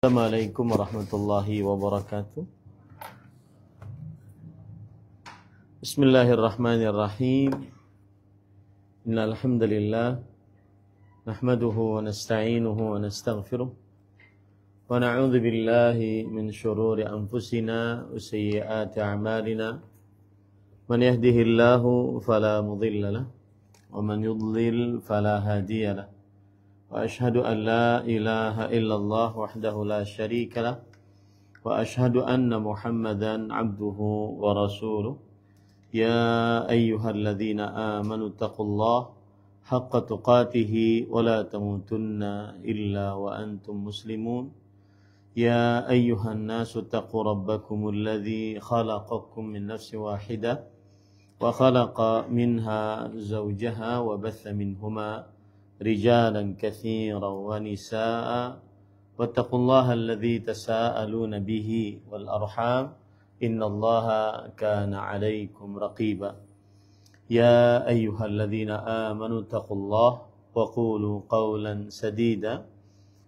Assalamualaikum warahmatullahi wabarakatuh. Bismillahirrahmanirrahim. Innal hamdalillah nahmaduhu wa nasta'inuhu wa nastaghfiruh wa na'udzu billahi min shururi anfusina wa sayyiati a'malina. Man yahdihillahu fala mudilla lahu wa man yudlil fala hadiya lahu. Wa ashhadu an la ilaha illallah wahdahu la syarika lah wa ashhadu anna Muhammadan abduhu wa rasuluh. Ya ayyuhalladzina amanu taqullaha haqqa tuqatih wa la tamutunna illa wa antum muslimun. Ya ayyuhan nasu taqu rabbakumul ladzi khalaqakum min nafsin wahidah wa khalaqa minha zawjaha wa batha minhuma رجالا كثيرا ونساء واتقوا الله الذي تساءلون به والأرحام إن الله كان عليكم رقيبا يا أيها الذين آمنوا اتقوا الله وقولوا قولا سديدا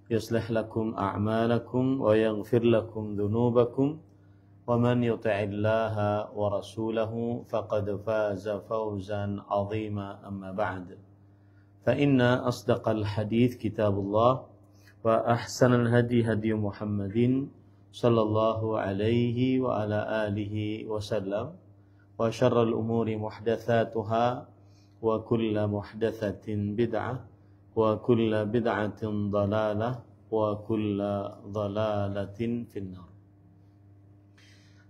يصلح لكم أعمالكم ويغفر لكم ذنوبكم ومن يطع الله ورسوله فقد فاز فوزا عظيما أما بعد فإن أصدق الحديث كتاب الله وأحسن الهدي هدي محمد صلى الله عليه وعلى آله وسلم وشر الأمور محدثاتها وكل محدثة بدعة وكل بدعة ضلالة وكل ضلالة في النار.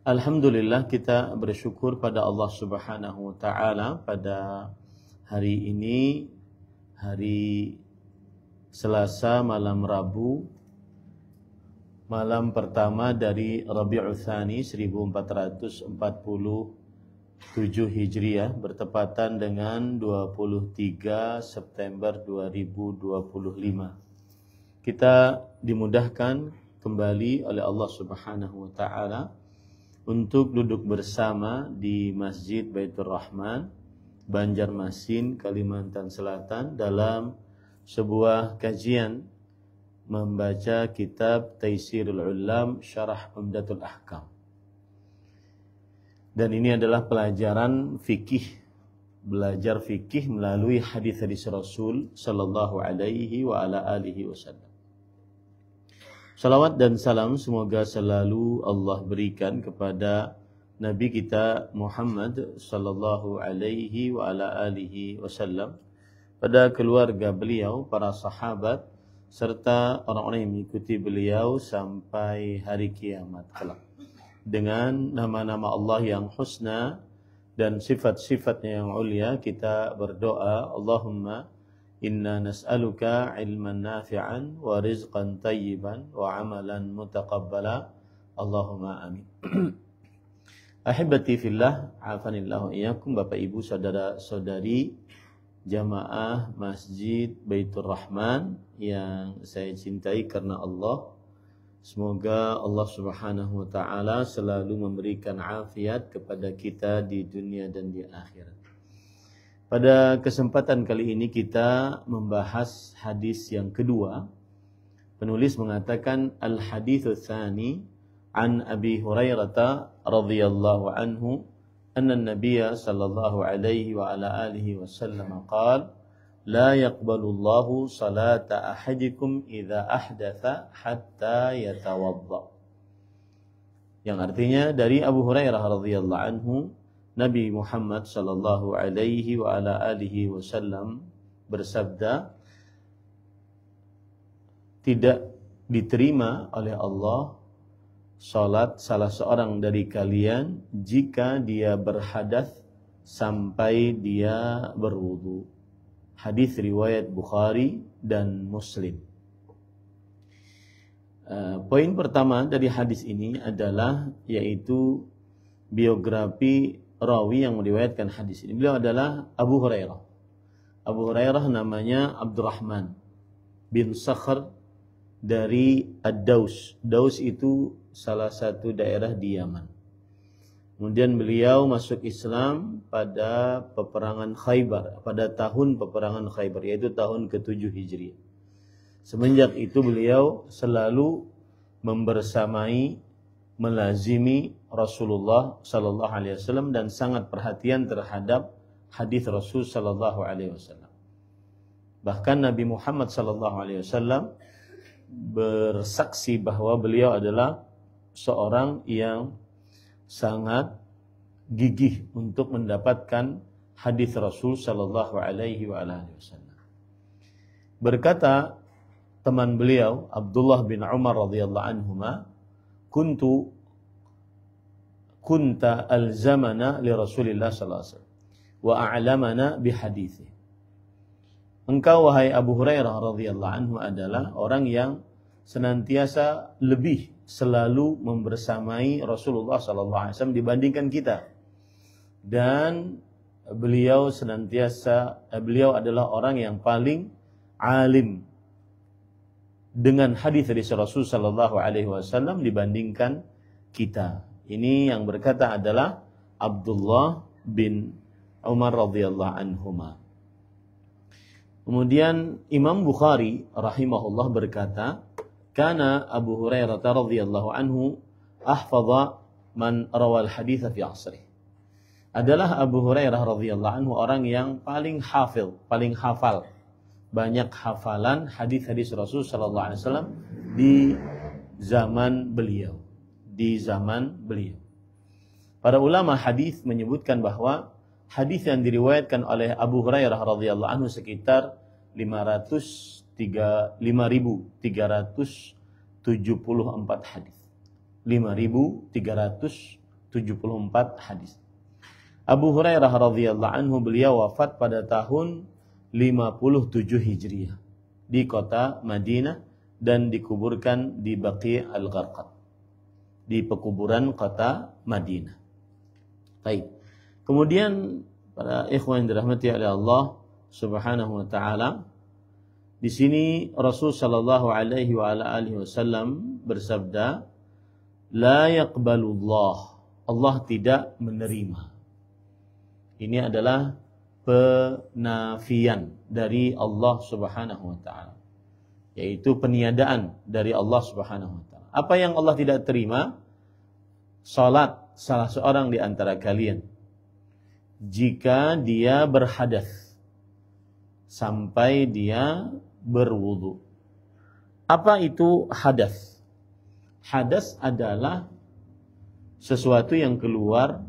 Alhamdulillah, kita bersyukur pada Allah Subhanahu wa taala pada hari ini, hari Selasa malam Rabu, malam pertama dari Rabiul Tsani 1447 Hijriah, bertepatan dengan 23 September 2025. Kita dimudahkan kembali oleh Allah Subhanahu wa taala untuk duduk bersama di Masjid Baitur Rahman, Banjarmasin, Kalimantan Selatan, dalam sebuah kajian membaca kitab Taisirul Ulam Syarah Umdatul Ahkam. Dan ini adalah pelajaran fikih, belajar fikih melalui hadis-hadis Rasul sallallahu alaihi wa ala alihi wasallam. Salawat dan salam semoga selalu Allah berikan kepada Nabi kita Muhammad sallallahu alaihi wa ala alihi wasallam, pada keluarga beliau, para sahabat, serta orang-orang yang mengikuti beliau sampai hari kiamat kelak. Dengan nama-nama Allah yang husna dan sifat-sifatnya yang ulia, kita berdoa, Allahumma inna nas'aluka ilman nafi'an wa rizqan tayyiban wa amalan mutaqabbala. Allahumma amin. Ahibati fillah, afanillahu iyyakum, Bapak Ibu, saudara-saudari jamaah Masjid Baitur Rahman yang saya cintai karena Allah. Semoga Allah Subhanahu wa taala selalu memberikan afiat kepada kita di dunia dan di akhirat. Pada kesempatan kali ini kita membahas hadis yang kedua. Penulis mengatakan al-haditsus tsani an Abi Hurairah radhiyallahu anhu anna an-nabiy sallallahu alaihi wa ala alihi wasallam qala la yaqbalu Allahu salata ahadikum idza ahdatha hatta yatawadda. Yang artinya dari Abu Hurairah radhiyallahu anhu, Nabi Muhammad sallallahu alaihi wa ala alihi wasallam bersabda, tidak diterima oleh Allah salat salah seorang dari kalian jika dia berhadas sampai dia berwudu. Hadis riwayat Bukhari dan Muslim. Poin pertama dari hadis ini adalah yaitu biografi rawi yang meriwayatkan hadis ini. Beliau adalah Abu Hurairah. Abu Hurairah namanya Abdurrahman bin Sakhr dari Ad-Daus. Daus itu salah satu daerah di Yaman. Kemudian beliau masuk Islam pada peperangan Khaybar, pada tahun peperangan Khaybar, yaitu tahun ke-7 Hijriah. Semenjak itu beliau selalu membersamai, melazimi Rasulullah sallallahu alaihi wasallam dan sangat perhatian terhadap hadis Rasul sallallahu alaihi wasallam. Bahkan Nabi Muhammad sallallahu alaihi wasallam bersaksi bahwa beliau adalah seorang yang sangat gigih untuk mendapatkan hadis Rasul sallallahu alaihi wasallam. Berkata teman beliau Abdullah bin Umar radhiyallahu anhuma, kunta alzamana li Rasulillah sallallahu alaihi wasallam wa a'lamana bi hadithi. Engkau wahai Abu Hurairah radhiyallahu anhu adalah orang yang senantiasa lebih selalu membersamai Rasulullah sallallahu alaihi wasallam dibandingkan kita. Dan beliau adalah orang yang paling alim dengan hadis dari Rasul sallallahu alaihi wasallam dibandingkan kita. Ini yang berkata adalah Abdullah bin Umar radhiyallahu anhuma. Kemudian Imam Bukhari rahimahullah berkata, "Kana Abu Hurairah radhiyallahu anhu ahfadha man rawal hadits fi asrih." Adalah Abu Hurairah radhiyallahu anhu orang yang paling hafal, banyak hafalan hadis-hadis Rasul sallallahu alaihi wasallam di zaman beliau. Para ulama hadis menyebutkan bahwa hadis yang diriwayatkan oleh Abu Hurairah radhiyallahu anhu sekitar 5.374 hadis. 5.374 hadis. Abu Hurairah radhiyallahu anhu beliau wafat pada tahun 57 Hijriah di kota Madinah dan dikuburkan di Baqi' al-Gharqad, di pekuburan kota Madinah. Baik. Kemudian para ikhwan yang dirahmati oleh Allah Subhanahu wa taala, di sini Rasul sallallahu alaihi wasallam bersabda, "La yaqbalullah." Allah tidak menerima. Ini adalah penafian dari Allah Subhanahu wa taala, yaitu peniadaan dari Allah Subhanahu wa taala. Apa yang Allah tidak terima? Salat salah seorang di antara kalian jika dia berhadas sampai dia berwudu. Apa itu hadas? Hadas adalah sesuatu yang keluar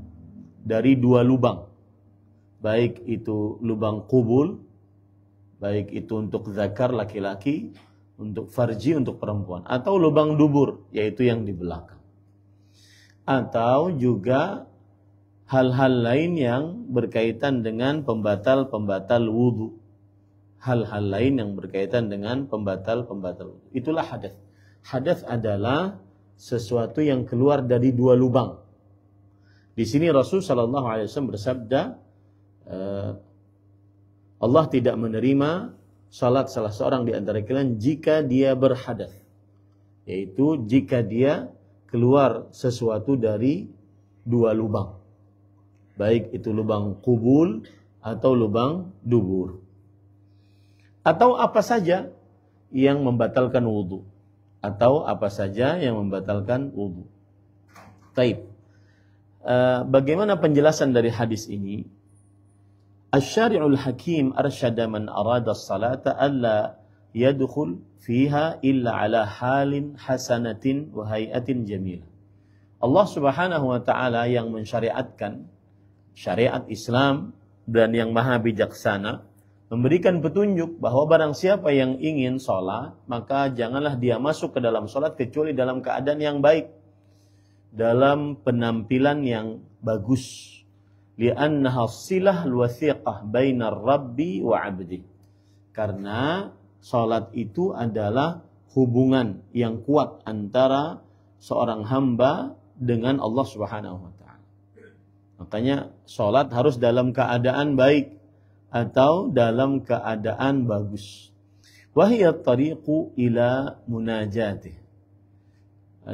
dari dua lubang. Baik itu lubang kubul, baik itu untuk zakar laki-laki, untuk farji untuk perempuan, atau lubang dubur, yaitu yang di belakang. Atau juga hal-hal lain yang berkaitan dengan pembatal-pembatal wudu. Hal-hal lain yang berkaitan dengan pembatal-pembatal wudu. Itulah hadas. Hadas adalah sesuatu yang keluar dari dua lubang. Di sini Rasul sallallahu alaihi wasallam bersabda, Allah tidak menerima salat salah seorang di antara kalian jika dia berhadas, yaitu jika dia keluar sesuatu dari dua lubang, baik itu lubang kubul atau lubang dubur, atau apa saja yang membatalkan wudu, Taib. Bagaimana penjelasan dari hadis ini? Asy-syari'ul hakim arsyada man arada as-salata alla yadkhul fiha illa ala halin hasanatin wa hay'atin jamilah. Allah Subhanahu wa taala yang mensyariatkan syariat Islam dan yang maha bijaksana memberikan petunjuk bahwa barang siapa yang ingin salat, maka janganlah dia masuk ke dalam salat kecuali dalam keadaan yang baik, dalam penampilan yang bagus. Li'annaha silah wathiqah bainar rabbi wa 'abdi. Karena salat itu adalah hubungan yang kuat antara seorang hamba dengan Allah Subhanahu wa taala. Makanya salat harus dalam keadaan baik atau dalam keadaan bagus. Wa hiya tariqu ila munajatih.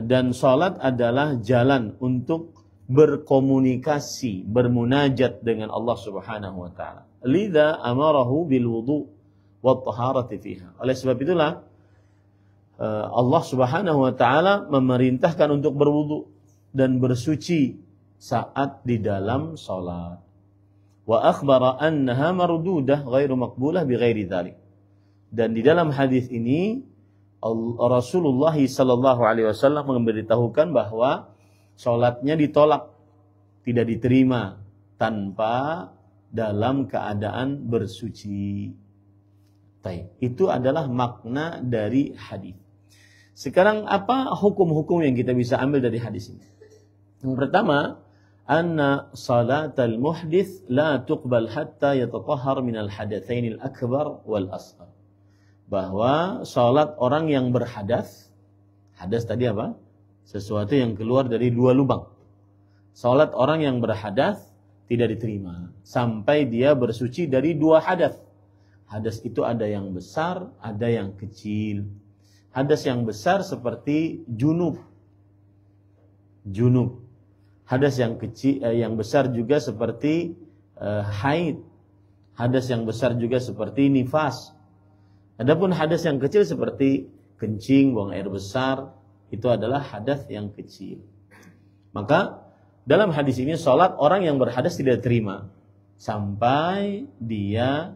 Dan salat adalah jalan untuk berkomunikasi, bermunajat dengan Allah Subhanahu wa taala. Lidza amarahu bil wudu' wat taharati fiha. Oleh sebab itulah Allah Subhanahu wa taala memerintahkan untuk berwudu dan bersuci saat di dalam salat. Wa akhbara annaha mardudah ghairu maqbulah bighairi dzalik. Dan di dalam hadis ini Rasulullah sallallahu alaihi wasallam memberitahukan bahwa salatnya ditolak, tidak diterima tanpa dalam keadaan bersuci. Baik, itu adalah makna dari hadis. Sekarang apa hukum-hukum yang kita bisa ambil dari hadis ini? Yang pertama, anna salatal muhdits la tuqbal hatta yatatahhar minal hadatsainil akbar wal asghar. Bahwa salat orang yang berhadas, hadas tadi apa? Sesuatu yang keluar dari dua lubang. Salat orang yang berhadas tidak diterima sampai dia bersuci dari dua hadas. Hadas itu ada yang besar, ada yang kecil. Hadas yang besar seperti junub. Hadas yang kecil, yang besar juga seperti haid. Hadas yang besar juga seperti nifas. Adapun hadas yang kecil seperti kencing, buang air besar, itu adalah hadas yang kecil. Maka dalam hadis ini salat orang yang berhadas tidak terima sampai dia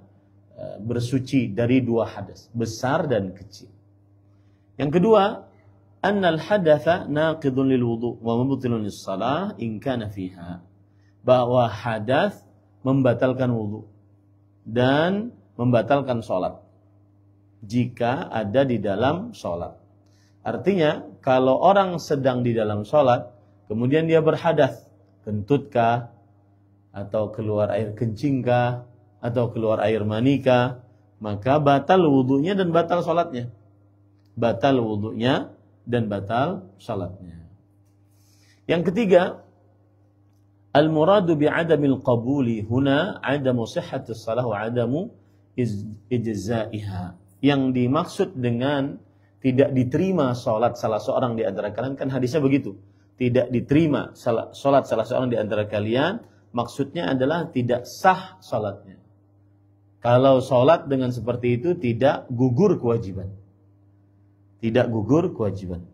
bersuci dari dua hadas, besar dan kecil. Yang kedua, annal hadatsa naqidun lil wudu wa mubtilun lis shalah in kana fiha. Bahwa hadas membatalkan wudu dan membatalkan salat jika ada di dalam salat. Artinya, kalau orang sedang di dalam salat, kemudian dia berhadas, kentutkah, atau keluar air kencingkah, atau keluar air manikah, maka batal wudunya dan batal salatnya. Batal wudunya dan batal salatnya. Yang ketiga, al-muradu bi'adamil qabuli huna 'adamu sihhatis shalah wa 'adamu ijza'iha. Yang dimaksud dengan tidak diterima salat salah seorang di antara kalian, kan hadisnya begitu. Tidak diterima salat salah seorang di antara kalian, maksudnya adalah tidak sah salatnya. Kalau salat dengan seperti itu tidak gugur kewajiban. Tidak gugur kewajiban.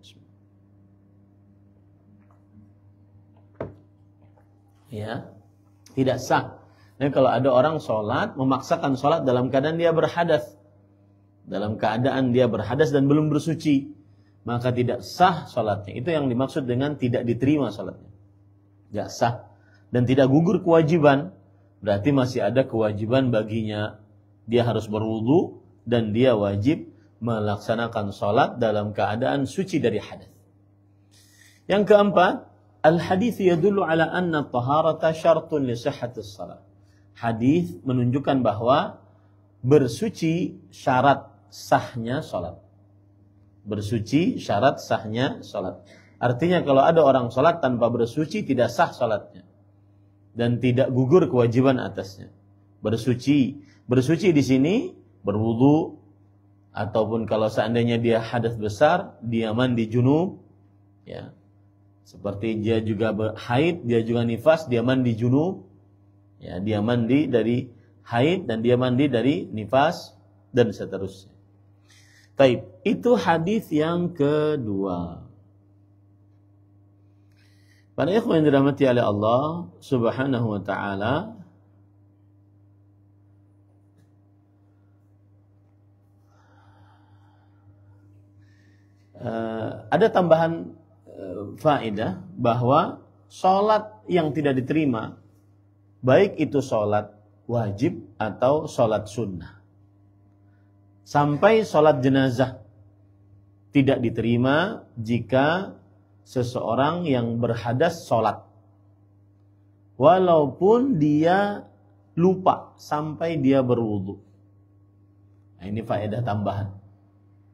Ya, tidak sah. Nah, kalau ada orang salat, memaksakan salat dalam keadaan dia berhadas, dalam keadaan dia berhadas dan belum bersuci, maka tidak sah salatnya. Itu yang dimaksud dengan tidak diterima salatnya. Tidak sah dan tidak gugur kewajiban. Berarti masih ada kewajiban baginya. Dia harus berwudu dan dia wajib melaksanakan salat dalam keadaan suci dari hadas. Yang keempat, al-hadits yadullu ala anna at-taharata syartun li sihhatis shalah. Hadis menunjukkan bahwa bersuci syarat sahnya salat. Bersuci syarat sahnya salat. Artinya kalau ada orang salat tanpa bersuci tidak sah salatnya dan tidak gugur kewajiban atasnya. Bersuci di sini berwudu, ataupun kalau seandainya dia hadas besar, dia mandi junub, ya. Seperti dia juga haid, dia juga nifas, dia mandi junub, ya, dia mandi dari haid dan dia mandi dari nifas dan seterusnya. Baik, itu hadis yang kedua. Para ikhwan yang dirahmati oleh Allah Subhanahu wa taala, ada tambahan faedah bahwa salat yang tidak diterima, baik itu salat wajib atau salat sunnah, sampai salat jenazah tidak diterima jika seseorang yang berhadas salat, walaupun dia lupa sampai dia berwudu. Nah, ini faedah tambahan,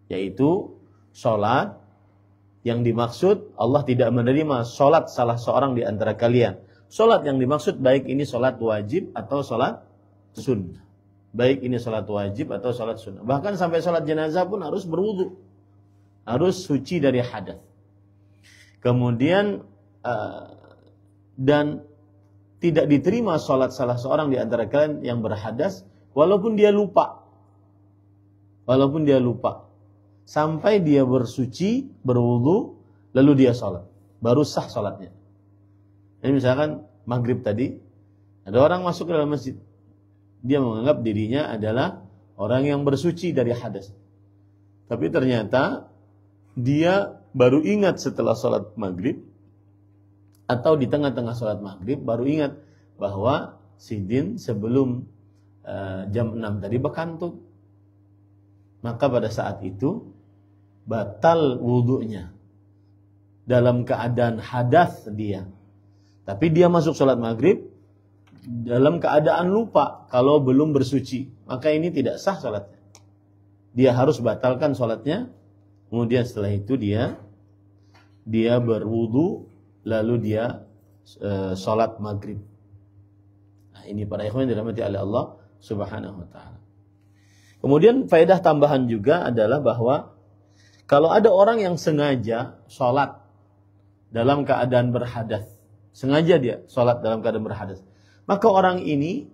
yaitu salat yang dimaksud Allah tidak menerima salat salah seorang di antara kalian. Salat yang dimaksud baik ini salat wajib atau salat sunnah. Baik ini salat wajib atau salat sunnah. Bahkan sampai salat jenazah pun harus berwudu. Harus suci dari hadas. Kemudian dan tidak diterima salat salah seorang di antara kalian yang berhadas walaupun dia lupa. Walaupun dia lupa. sampai dia bersuci, berwudu, lalu dia sholat. Baru sah sholatnya. Jadi misalkan maghrib tadi, ada orang masuk ke dalam masjid. Dia menganggap dirinya adalah orang yang bersuci dari hadas. Tapi ternyata dia baru ingat setelah sholat maghrib, atau di tengah-tengah sholat maghrib, baru ingat bahwa Sidin sebelum jam 6 tadi berkantut. Maka pada saat itu batal wudunya dalam keadaan hadas dia. Tapi dia masuk sholat maghrib dalam keadaan lupa kalau belum bersuci. Maka ini tidak sah sholatnya. Dia harus batalkan sholatnya. Kemudian setelah itu dia berwudu, lalu dia sholat maghrib. Nah, ini para ikhwan yang dirahmati oleh Allah Subhanahu wa ta'ala. Kemudian faedah tambahan juga adalah bahwa kalau ada orang yang sengaja sholat dalam keadaan berhadas, sengaja dia sholat dalam keadaan berhadas, maka orang ini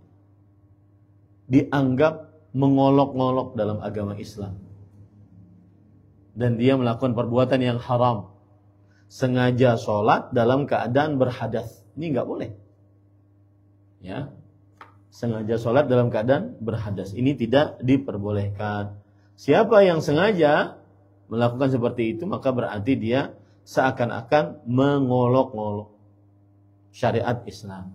dianggap mengolok-ngolok dalam agama Islam. Dan dia melakukan perbuatan yang haram. Sengaja sholat dalam keadaan berhadas. Ini nggak boleh. Ya, sengaja sholat dalam keadaan berhadas. Ini tidak diperbolehkan. Siapa yang sengaja melakukan seperti itu, maka berarti dia seakan-akan mengolok-ngolok syariat Islam.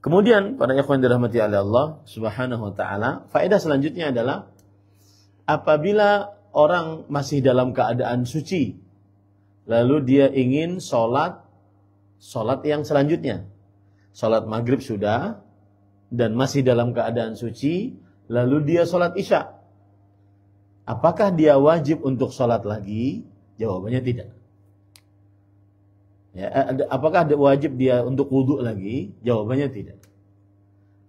Kemudian pada ikhwan dirahmati oleh Allah Subhanahu wa taala, faedah selanjutnya adalah apabila orang masih dalam keadaan suci, lalu dia ingin sholat yang selanjutnya. Sholat maghrib sudah, dan masih dalam keadaan suci, lalu dia sholat isya. Apakah dia wajib untuk sholat lagi? Jawabannya tidak. Ya, apakah wajib dia untuk wudu lagi? Jawabannya tidak.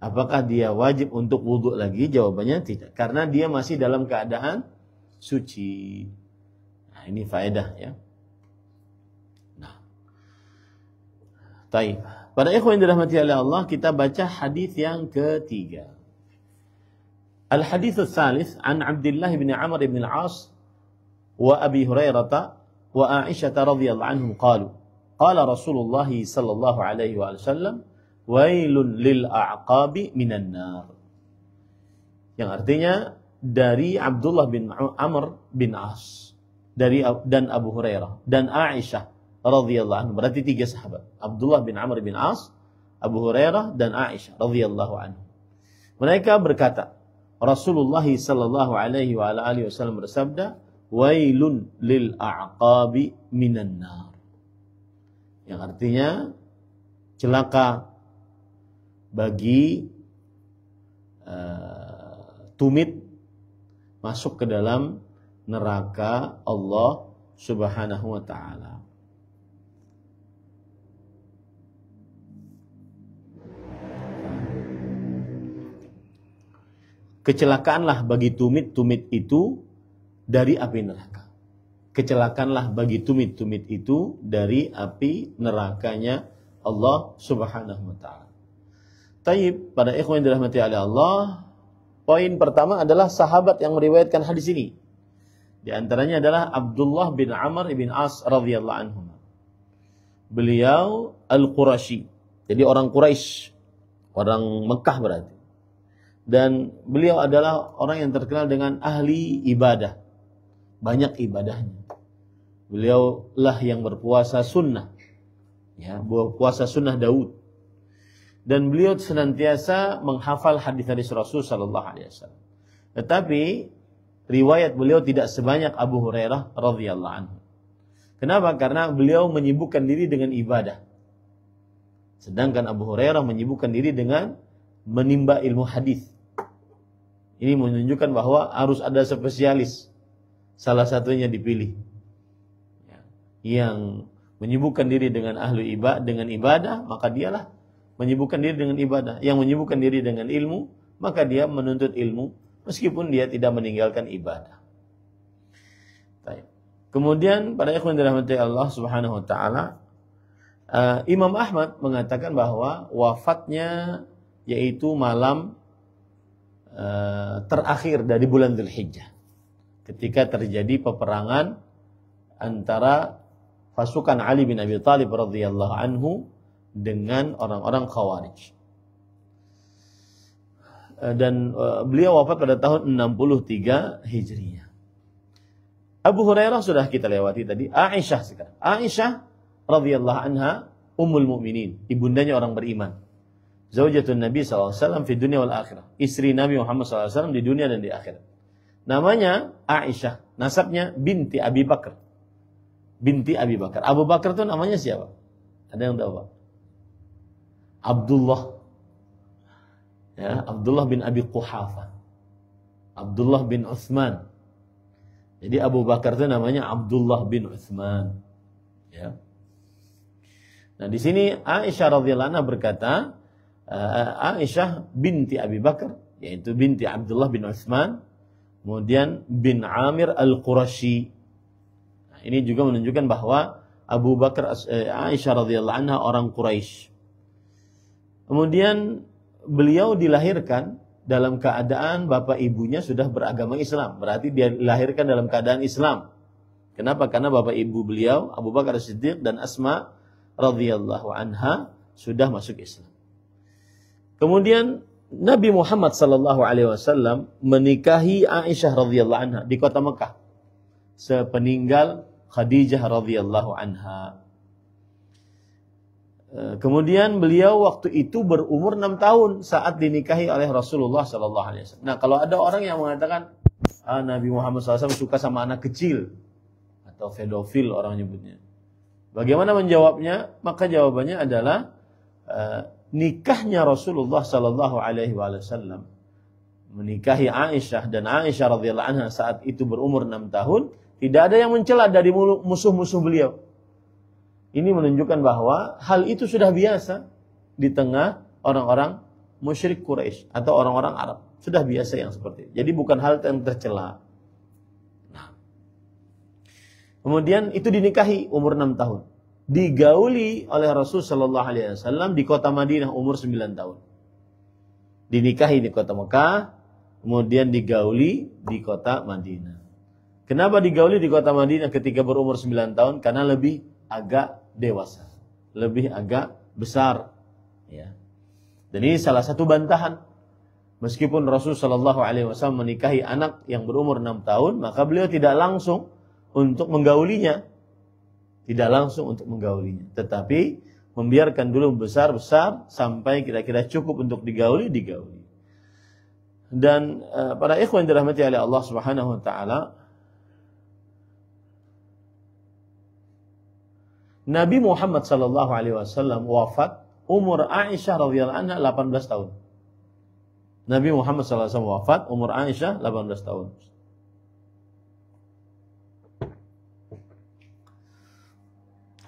Apakah dia wajib untuk wudu lagi? Jawabannya tidak. Karena dia masih dalam keadaan suci. Nah, ini faedah ya. Nah, taib. Pada ikhwan yang dirahmati oleh Allah, kita baca hadis yang ketiga. Al-hadits ats-tsalits an Abdullah bin Amr bin Al-'As wa Abi Hurairah wa Aisyah radhiyallahu anhum qalu qala Rasulullah sallallahu alaihi wasallam wailun lil a'qabi minan nar. Yang artinya dari Abdullah bin Amr bin As dan Abu Hurairah dan Aisyah radhiyallahu anhu, berarti tiga sahabat. Abdullah bin Amr bin As, Abu Hurairah dan Aisyah radhiyallahu anhu. Mereka berkata, Rasulullah sallallahu alaihi wa alihi wasallam bersabda, wailun lil a'qabi minan nar. Yang artinya celaka bagi tumit masuk ke dalam neraka Allah Subhanahu wa taala. Kecelakaanlah bagi tumit-tumit itu dari api neraka. Kecelakaanlah bagi tumit-tumit itu dari api nerakanya Allah Subhanahu wa taala. Taib, pada ikhwan yang dirahmati oleh Allah, poin pertama adalah sahabat yang meriwayatkan hadis ini. Di antaranya adalah Abdullah bin Amr bin As radhiyallahu anhu. Beliau Al-Qurashi. Jadi orang Quraisy, orang Mekah berarti. Dan beliau adalah orang yang terkenal dengan ahli ibadah. Banyak ibadahnya. Beliau lah yang berpuasa sunnah. Ya, puasa sunnah Daud. Dan beliau senantiasa menghafal hadis-hadis Rasul sallallahu alaihi wasallam. Tetapi riwayat beliau tidak sebanyak Abu Hurairah radhiyallahu anhu. Kenapa? Karena beliau menyibukkan diri dengan ibadah. Sedangkan Abu Hurairah menyibukkan diri dengan menimba ilmu hadis. Ini menunjukkan bahwa harus ada spesialis. Salah satunya dipilih. Yang menyibukkan diri dengan ahli ibadah, maka dialah menyibukkan diri dengan ibadah. Yang menyibukkan diri dengan ilmu, maka dia menuntut ilmu meskipun dia tidak meninggalkan ibadah. Baik. Kemudian pada ikhwan dirahmati Allah Subhanahu wa taala, Imam Ahmad mengatakan bahwa wafatnya yaitu malam terakhir dari bulan Dzulhijjah, ketika terjadi peperangan antara pasukan Ali bin Abi Thalib radhiyallahu anhu dengan orang-orang Khawarij. Dan beliau wafat pada tahun 63 Hijriah. Abu Hurairah sudah kita lewati tadi. Aisyah sekarang. Aisyah radhiyallahu anha ummul mukminin, ibundanya orang beriman. Zaujatun Nabi SAW fi dunia wal akhirah. Istri Nabi Muhammad SAW di dunia dan di akhirat. Namanya Aisyah. Nasabnya binti Abi Bakar. Binti Abi Bakar. Abu Bakar itu namanya siapa? Ada yang tahu Pak? Abdullah. Ya, Abdullah bin Abi Quhafa. Abdullah bin Uthman. Jadi Abu Bakar itu namanya Abdullah bin Uthman. Ya. Nah, di sini Aisyah radhiyallahu anha berkata, Aisyah binti Abi Bakar, yaitu binti Abdullah bin Uthman, kemudian bin Amir al-Qurashi. Nah, ini juga menunjukkan bahwa Abu Bakar, Aisyah radhiyallahu anha orang Quraisy. Kemudian beliau dilahirkan dalam keadaan bapak ibunya sudah beragama Islam. Berarti dia dilahirkan dalam keadaan Islam. Kenapa? Karena bapak ibu beliau, Abu Bakar As-Siddiq dan Asma radhiyallahu anha sudah masuk Islam. Kemudian Nabi Muhammad sallallahu alaihi wasallam menikahi Aisyah radhiyallahu anha di kota Mekah sepeninggal Khadijah radhiyallahu anha. Kemudian beliau waktu itu berumur 6 tahun saat dinikahi oleh Rasulullah sallallahu alaihi wasallam. Nah, kalau ada orang yang mengatakan Nabi Muhammad SAW suka sama anak kecil atau pedofil orang nyebutnya, bagaimana menjawabnya? Maka jawabannya adalah nikahnya Rasulullah sallallahu alaihi wasallam menikahi Aisyah, dan Aisyah radhiyallahu anha saat itu berumur 6 tahun, tidak ada yang mencela dari musuh-musuh beliau. Ini menunjukkan bahwa hal itu sudah biasa di tengah orang-orang musyrik Quraisy atau orang-orang Arab. Sudah biasa yang seperti itu. Jadi bukan hal yang tercela. Nah. Kemudian itu dinikahi umur 6 tahun. Digauli oleh Rasul sallallahu alaihi wasallam di kota Madinah umur 9 tahun. Dinikahi di kota Mekah, kemudian digauli di kota Madinah. Kenapa digauli di kota Madinah ketika berumur 9 tahun? Karena lebih agak dewasa, lebih agak besar, ya. Dan ini salah satu bantahan. Meskipun Rasul sallallahu alaihi wasallam menikahi anak yang berumur 6 tahun, maka beliau tidak langsung untuk menggaulinya. Tidak langsung untuk menggaulinya, tetapi membiarkan dulu besar-besar sampai kira-kira cukup untuk digauli. Dan para ikhwan dirahmati oleh Allah Subhanahu wa taala, Nabi Muhammad sallallahu alaihi wasallam wafat umur Aisyah radhiyallahu anha 18 tahun. Nabi Muhammad sallallahu alaihi wasallam wafat umur Aisyah 18 tahun.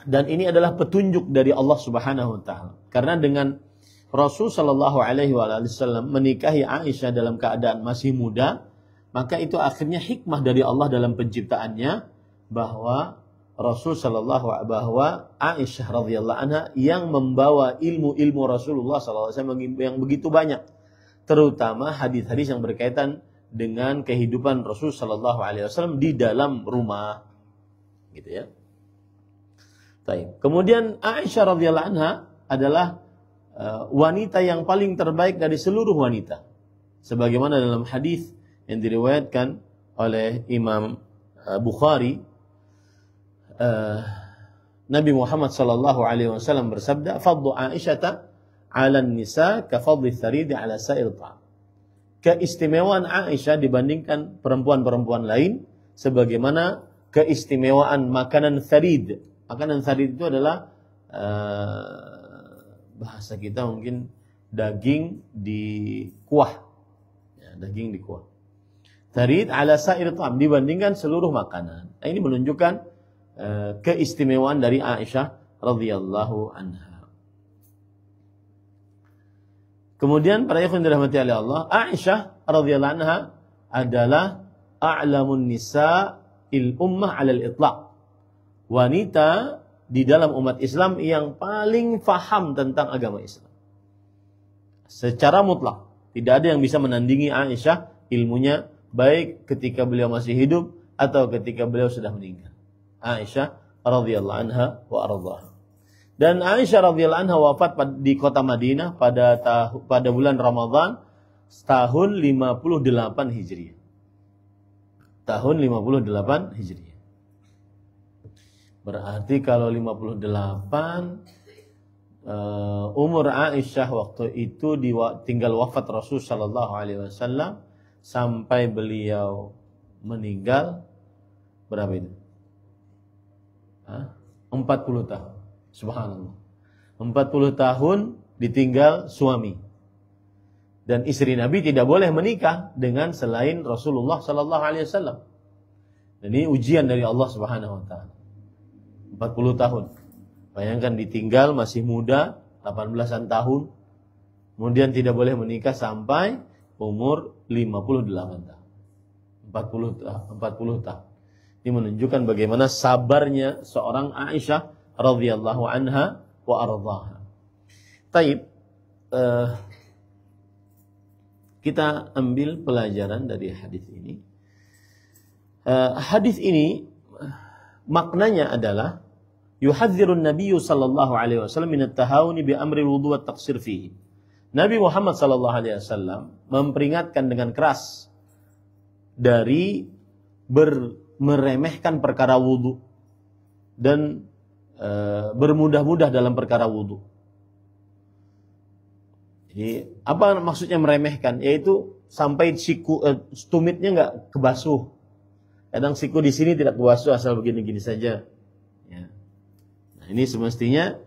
Dan ini adalah petunjuk dari Allah Subhanahu wa taala. Karena dengan Rasul sallallahu alaihi wasallam menikahi Aisyah dalam keadaan masih muda, maka itu akhirnya hikmah dari Allah dalam penciptaannya bahwa Rasul sallallahu bahwa Aisyah radhiyallahu anha yang membawa ilmu-ilmu Rasulullah sallallahu alaihi wasallam yang begitu banyak, terutama hadis-hadis yang berkaitan dengan kehidupan Rasul sallallahu alaihi wasallam di dalam rumah, gitu ya. Baik. Kemudian Aisyah radhiyallahu anha adalah wanita yang paling terbaik dari seluruh wanita, sebagaimana dalam hadis yang diriwayatkan oleh Imam Bukhari. Nabi Muhammad sallallahu alaihi wasallam bersabda, "Fadlu Aisyata 'ala an-nisa ka fadli tharidi 'ala sa'ir ta'am." Keistimewaan Aisyah dibandingkan perempuan-perempuan lain sebagaimana keistimewaan makanan tharid. Makanan tharid itu adalah bahasa kita mungkin daging di kuah. Ya, daging di kuah. Tharid 'ala sa'ir ta'am, dibandingkan seluruh makanan. Nah, ini menunjukkan keistimewaan dari Aisyah radhiyallahu anha. Kemudian para ikhwan dirahmati oleh Allah, Aisyah radhiyallahu anha adalah a'lamun nisa'il ummah 'alal itlaq. Wanita di dalam umat Islam yang paling faham tentang agama Islam. Secara mutlak, Tidak ada yang bisa menandingi Aisyah ilmunya, baik ketika beliau masih hidup atau ketika beliau sudah meninggal. Aisyah radhiyallahu anha wa ardhaha. Dan Aisyah radhiyallahu anha wafat di kota Madinah pada bulan Ramadan tahun 58 Hijriah. Tahun 58 Hijriah. Berarti kalau 58 umur Aisyah waktu itu tinggal wafat Rasul sallallahu alaihi wasallam sampai beliau meninggal berapa itu? 40 tahun. Subhanallah. 40 tahun ditinggal suami. Dan istri Nabi tidak boleh menikah dengan selain Rasulullah sallallahu alaihi wasallam. Dan ini ujian dari Allah Subhanahu wa taala. 40 tahun. Bayangkan ditinggal masih muda, 18-an tahun. Kemudian tidak boleh menikah sampai umur 58 tahun. 40 tahun. Ini menunjukkan bagaimana sabarnya seorang Aisyah radhiyallahu anha wa ardhaha. Taib, kita ambil pelajaran dari hadis ini. Hadis ini maknanya adalah yuhadzirun Nabiyyu sallallahu alaihi wasallam min at-tahawuni bi amri wudu' wa taqsir fihi. Nabi Muhammad sallallahu alaihi wasallam memperingatkan dengan keras dari meremehkan perkara wudu dan bermudah-mudah dalam perkara wudu. Jadi apa maksudnya meremehkan? Yaitu sampai siku tumitnya nggak kebasuh. Kadang siku di sini tidak kebasuh asal begini-gini saja. Ya. Nah, ini semestinya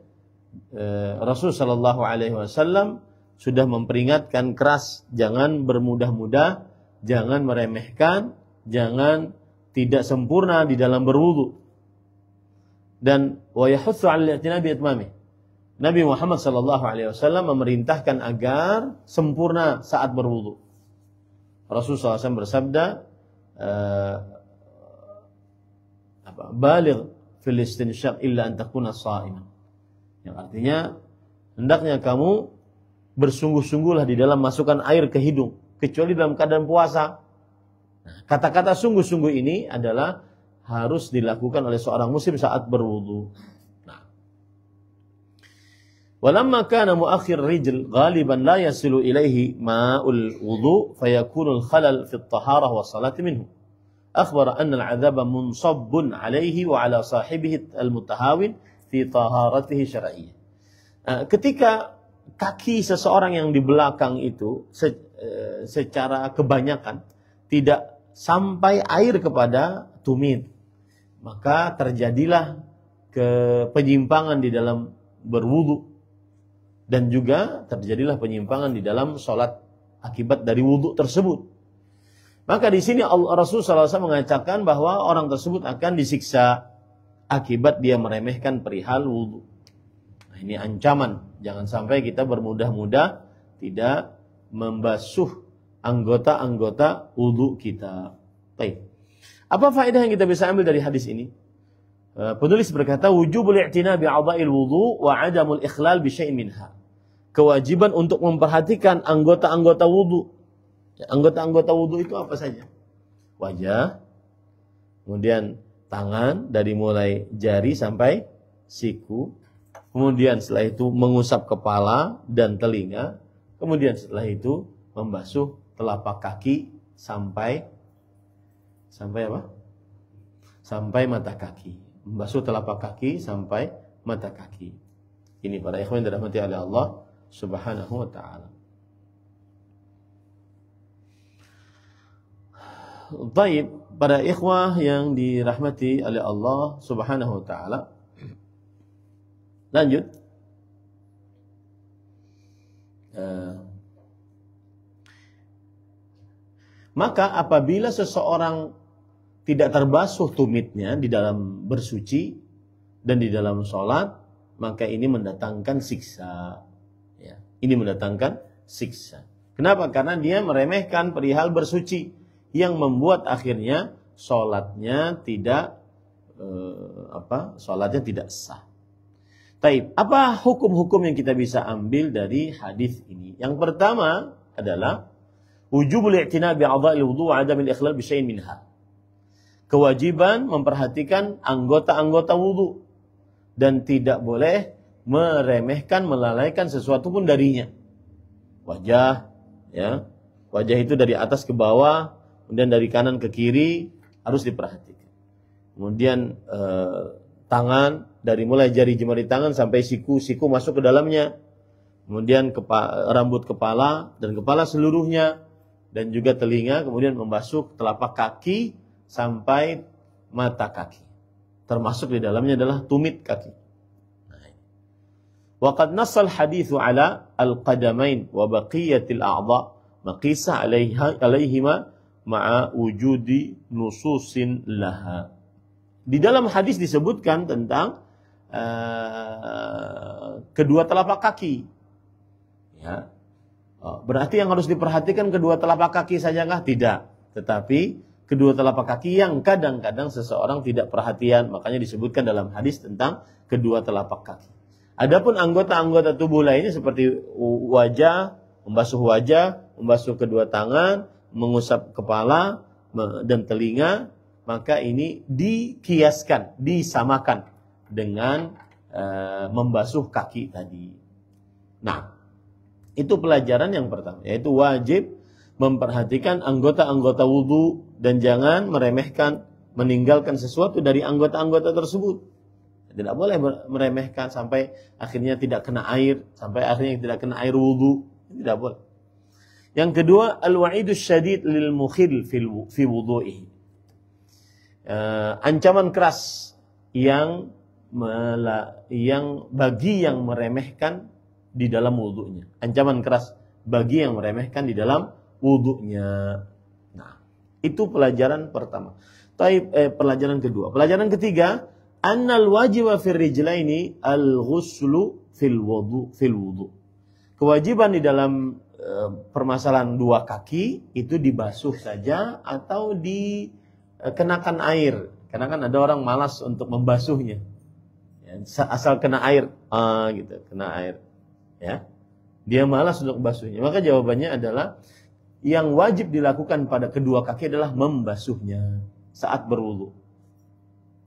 Rasul Shallallahu Alaihi Wasallam sudah memperingatkan keras, jangan bermudah-mudah, jangan meremehkan, jangan tidak sempurna di dalam berwudu. Dan wa yahutsu 'ala al-i'tina bi itmamih. Nabi Muhammad sallallahu alaihi wasallam memerintahkan agar sempurna saat berwudu. Rasulullah SAW bersabda, baligh fil istinsyaq illa an takuna sha'iman. Yang artinya hendaknya kamu bersungguh-sungguhlah di dalam masukkan air ke hidung kecuali dalam keadaan puasa. Nah, kata-kata sungguh-sungguh ini adalah harus dilakukan oleh seorang muslim saat berwudu. Walamma kana muakhir rijl ghaliban la yasilu ilaihi ma'ul wudu fayakunul khalal fi at-taharah wa salati minhu. Akhbara anna al-'adhaba munsabbun alaihi wa ala sahibihi al-mutahawin fi taharatihi syar'iyyah. Ketika kaki seseorang yang di belakang itu secara kebanyakan tidak sampai air kepada tumit, maka terjadilah penyimpangan di dalam berwudu. Dan juga terjadilah penyimpangan di dalam sholat akibat dari wudhu tersebut. Maka di sini Rasulullah SAW mengatakan bahwa orang tersebut akan disiksa akibat dia meremehkan perihal wudhu. Nah, ini ancaman. Jangan sampai kita bermudah-mudah tidak membasuh anggota-anggota wudhu kita. Baik. Apa faedah yang kita bisa ambil dari hadis ini? Penulis berkata, wujubul i'tina bi a'dha'il wudu wa 'adamul ikhlal bi syai'in minha. Kewajiban untuk memperhatikan anggota-anggota wudu. Anggota-anggota wudu itu apa saja? Wajah, kemudian tangan dari mulai jari sampai siku, kemudian setelah itu mengusap kepala dan telinga, kemudian setelah itu membasuh telapak kaki sampai apa? Sampai mata kaki. Membasuh telapak kaki sampai mata kaki. Ini para ikhwan yang dirahmati oleh Allah Subhanahu wa ta'ala. Baik, para ikhwah yang dirahmati oleh Allah Subhanahu wa ta'ala. Lanjut. Maka apabila seseorang tidak terbasuh tumitnya di dalam bersuci dan di dalam sholat, maka ini mendatangkan siksa. Ya, ini mendatangkan siksa. Kenapa? Karena dia meremehkan perihal bersuci yang membuat akhirnya sholatnya tidak sholatnya tidak sah. Taib. Apa hukum-hukum yang kita bisa ambil dari hadis ini? Yang pertama adalah wujubul i'tina bi a'dha'il wudu' wa 'adamil ikhlal bi syai'in minha. Kewajiban memperhatikan anggota-anggota wudu dan tidak boleh meremehkan, melalaikan sesuatu pun darinya. Wajah, ya. Wajah itu dari atas ke bawah, kemudian dari kanan ke kiri harus diperhatikan. Kemudian tangan, dari mulai jari jemari tangan sampai siku masuk ke dalamnya. Kemudian rambut kepala dan kepala seluruhnya, dan juga telinga, kemudian membasuh telapak kaki sampai mata kaki. Termasuk di dalamnya adalah tumit kaki. Wa qad nassal haditsu ala al-qadamain wa baqiyatil a'dha' maqisa 'alaihima ma'a wujudi nususin laha. Di dalam hadis disebutkan tentang kedua telapak kaki. Ya. Berarti yang harus diperhatikan kedua telapak kaki sajakah? Tidak. Tetapi kedua telapak kaki yang kadang-kadang seseorang tidak perhatian, makanya disebutkan dalam hadis tentang kedua telapak kaki. Adapun anggota-anggota tubuh lainnya seperti wajah, membasuh kedua tangan, mengusap kepala dan telinga, maka ini dikiaskan, disamakan dengan membasuh kaki tadi. Nah, itu pelajaran yang pertama, yaitu wajib memperhatikan anggota-anggota wudu dan jangan meremehkan, meninggalkan sesuatu dari anggota-anggota tersebut. Tidak boleh meremehkan sampai akhirnya tidak kena air, sampai akhirnya tidak kena air wudu, tidak boleh. Yang kedua, al-wa'idus syadid lil mukhil fi wudu'ihi. Ancaman keras yang bagi yang meremehkan di dalam wudunya. Ancaman keras bagi yang meremehkan di dalam wudunya. Nah, itu pelajaran pertama. Pelajaran kedua. Pelajaran ketiga, annal wajiba fil rijlaini al-ghuslu fil wudu. Kewajiban di dalam permasalahan dua kaki itu dibasuh saja atau dikenakan air. Karena kan ada orang malas untuk membasuhnya. Ya, asal kena air, gitu, kena air. Ya, dia malas untuk membasuhnya. Maka jawabannya adalah yang wajib dilakukan pada kedua kaki adalah membasuhnya saat berwudu.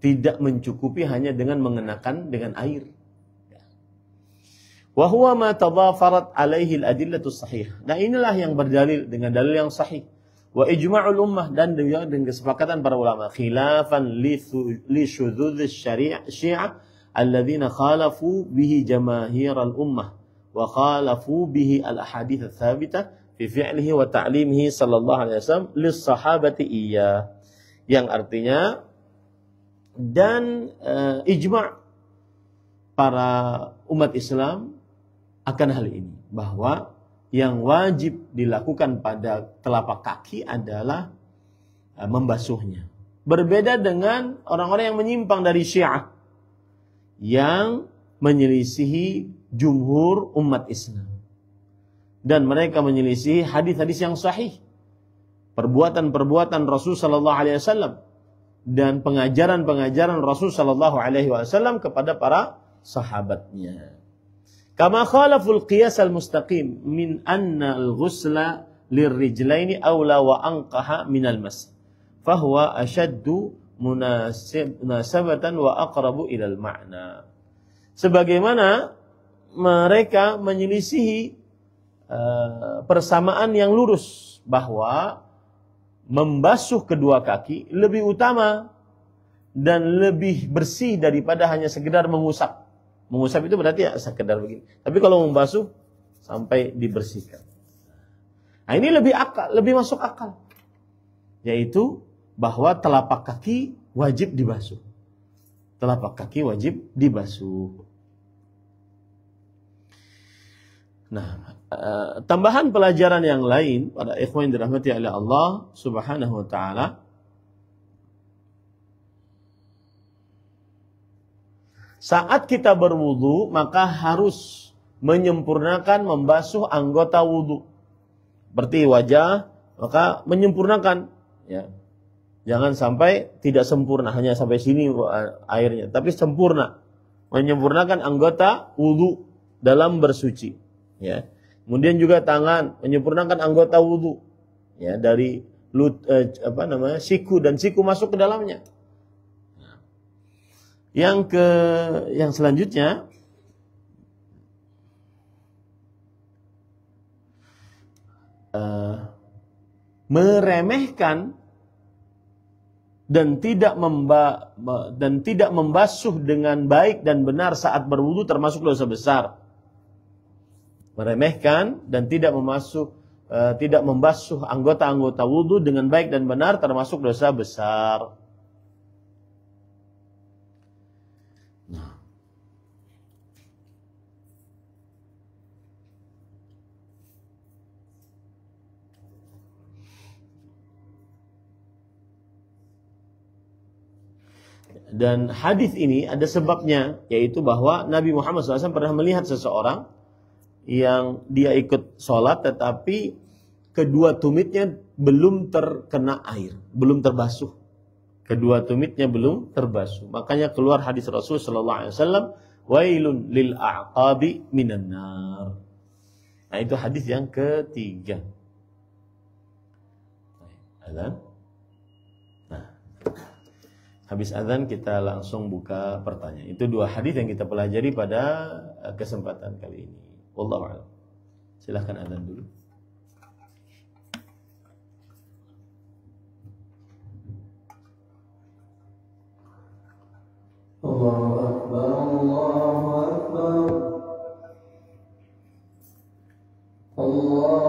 Tidak mencukupi hanya dengan mengenakan dengan air. Wa huwa ma tadhafarat alaihi al-adillatu sahih. Nah, inilah yang berdalil dengan dalil yang sahih. Wa ijma'ul ummah, dan dengan kesepakatan para ulama, khilafan li syudzudz syiah alladzina khalafu bihi jamaahirul ummah wa khalafu bihi al-ahadits ats-tsabitah fi fi'lihi wa ta'limihi sallallahu alaihi wasallam lis sahabati iya. Yang artinya dan ijma' para umat Islam akan hal ini, bahwa yang wajib dilakukan pada telapak kaki adalah membasuhnya. Berbeda dengan orang-orang yang menyimpang dari Syiah yang menyelisihi jumhur umat Islam, dan mereka menyelisihi hadis-hadis yang sahih, perbuatan-perbuatan Rasul sallallahu alaihi wasallam dan pengajaran-pengajaran Rasul sallallahu alaihi wasallam kepada para sahabatnya. Kama khalaful qiyas al-mustaqim min anna al-ghusla lirrijlaini awla wa anqaha min al-mas. Fahuwa ashaddu munasabatan wa aqrabu ila al-ma'na. Sebagaimana mereka menyelisihi persamaan yang lurus, bahwa membasuh kedua kaki lebih utama dan lebih bersih daripada hanya sekedar mengusap. Mengusap itu berarti ya sekedar begini. Tapi kalau membasuh sampai dibersihkan. Nah, ini lebih masuk akal. Yaitu bahwa telapak kaki wajib dibasuh. Telapak kaki wajib dibasuh. Nah, tambahan pelajaran yang lain pada ikhwan yang dirahmati oleh Allah Subhanahu wa taala, saat kita berwudu maka harus menyempurnakan membasuh anggota wudu. Seperti wajah, maka menyempurnakan, ya. Jangan sampai tidak sempurna, hanya sampai sini airnya, tapi sempurna. Menyempurnakan anggota wudu dalam bersuci, ya. Kemudian juga tangan, menyempurnakan anggota wudu, ya, dari siku dan siku masuk ke dalamnya. Yang selanjutnya, meremehkan dan tidak membasuh dengan baik dan benar saat berwudu termasuk dosa besar. Meremehkan dan tidak membasuh anggota-anggota wudu dengan baik dan benar termasuk dosa besar. Dan hadis ini ada sebabnya, yaitu bahwa Nabi Muhammad SAW pernah melihat seseorang yang dia ikut sholat tetapi kedua tumitnya belum terkena air, belum terbasuh. Kedua tumitnya belum terbasuh. Makanya keluar hadis Rasul SAW, wailun lil a'qabi minan nar. Nah, itu hadis yang ketiga. Azan. Nah, habis azan kita langsung buka pertanyaan. Itu dua hadis yang kita pelajari pada kesempatan kali ini. Wallahu a'lam. Silakan azan dulu. Allahu akbar, Allahu akbar. Allah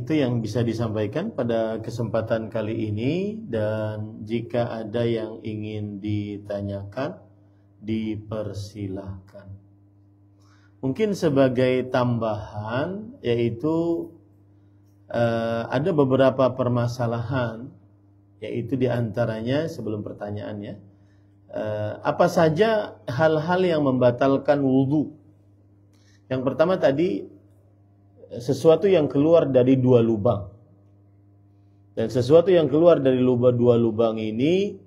Itu yang bisa disampaikan pada kesempatan kali ini, dan jika ada yang ingin ditanyakan dipersilahkan. Mungkin sebagai tambahan, yaitu ada beberapa permasalahan yaitu diantaranya sebelum pertanyaannya, apa saja hal-hal yang membatalkan wudhu. Yang pertama tadi, sesuatu yang keluar dari dua lubang. Dan sesuatu yang keluar dari dua lubang ini,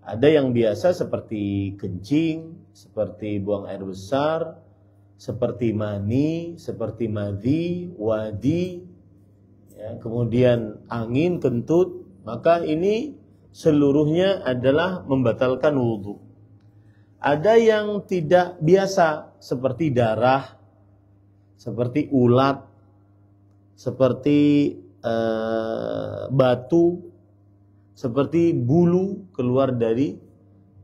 ada yang biasa seperti kencing, seperti buang air besar, seperti mani, seperti madhi, wadi, ya, kemudian angin, kentut. Maka ini seluruhnya adalah membatalkan wudhu. Ada yang tidak biasa seperti darah, seperti ulat, seperti batu, seperti bulu keluar dari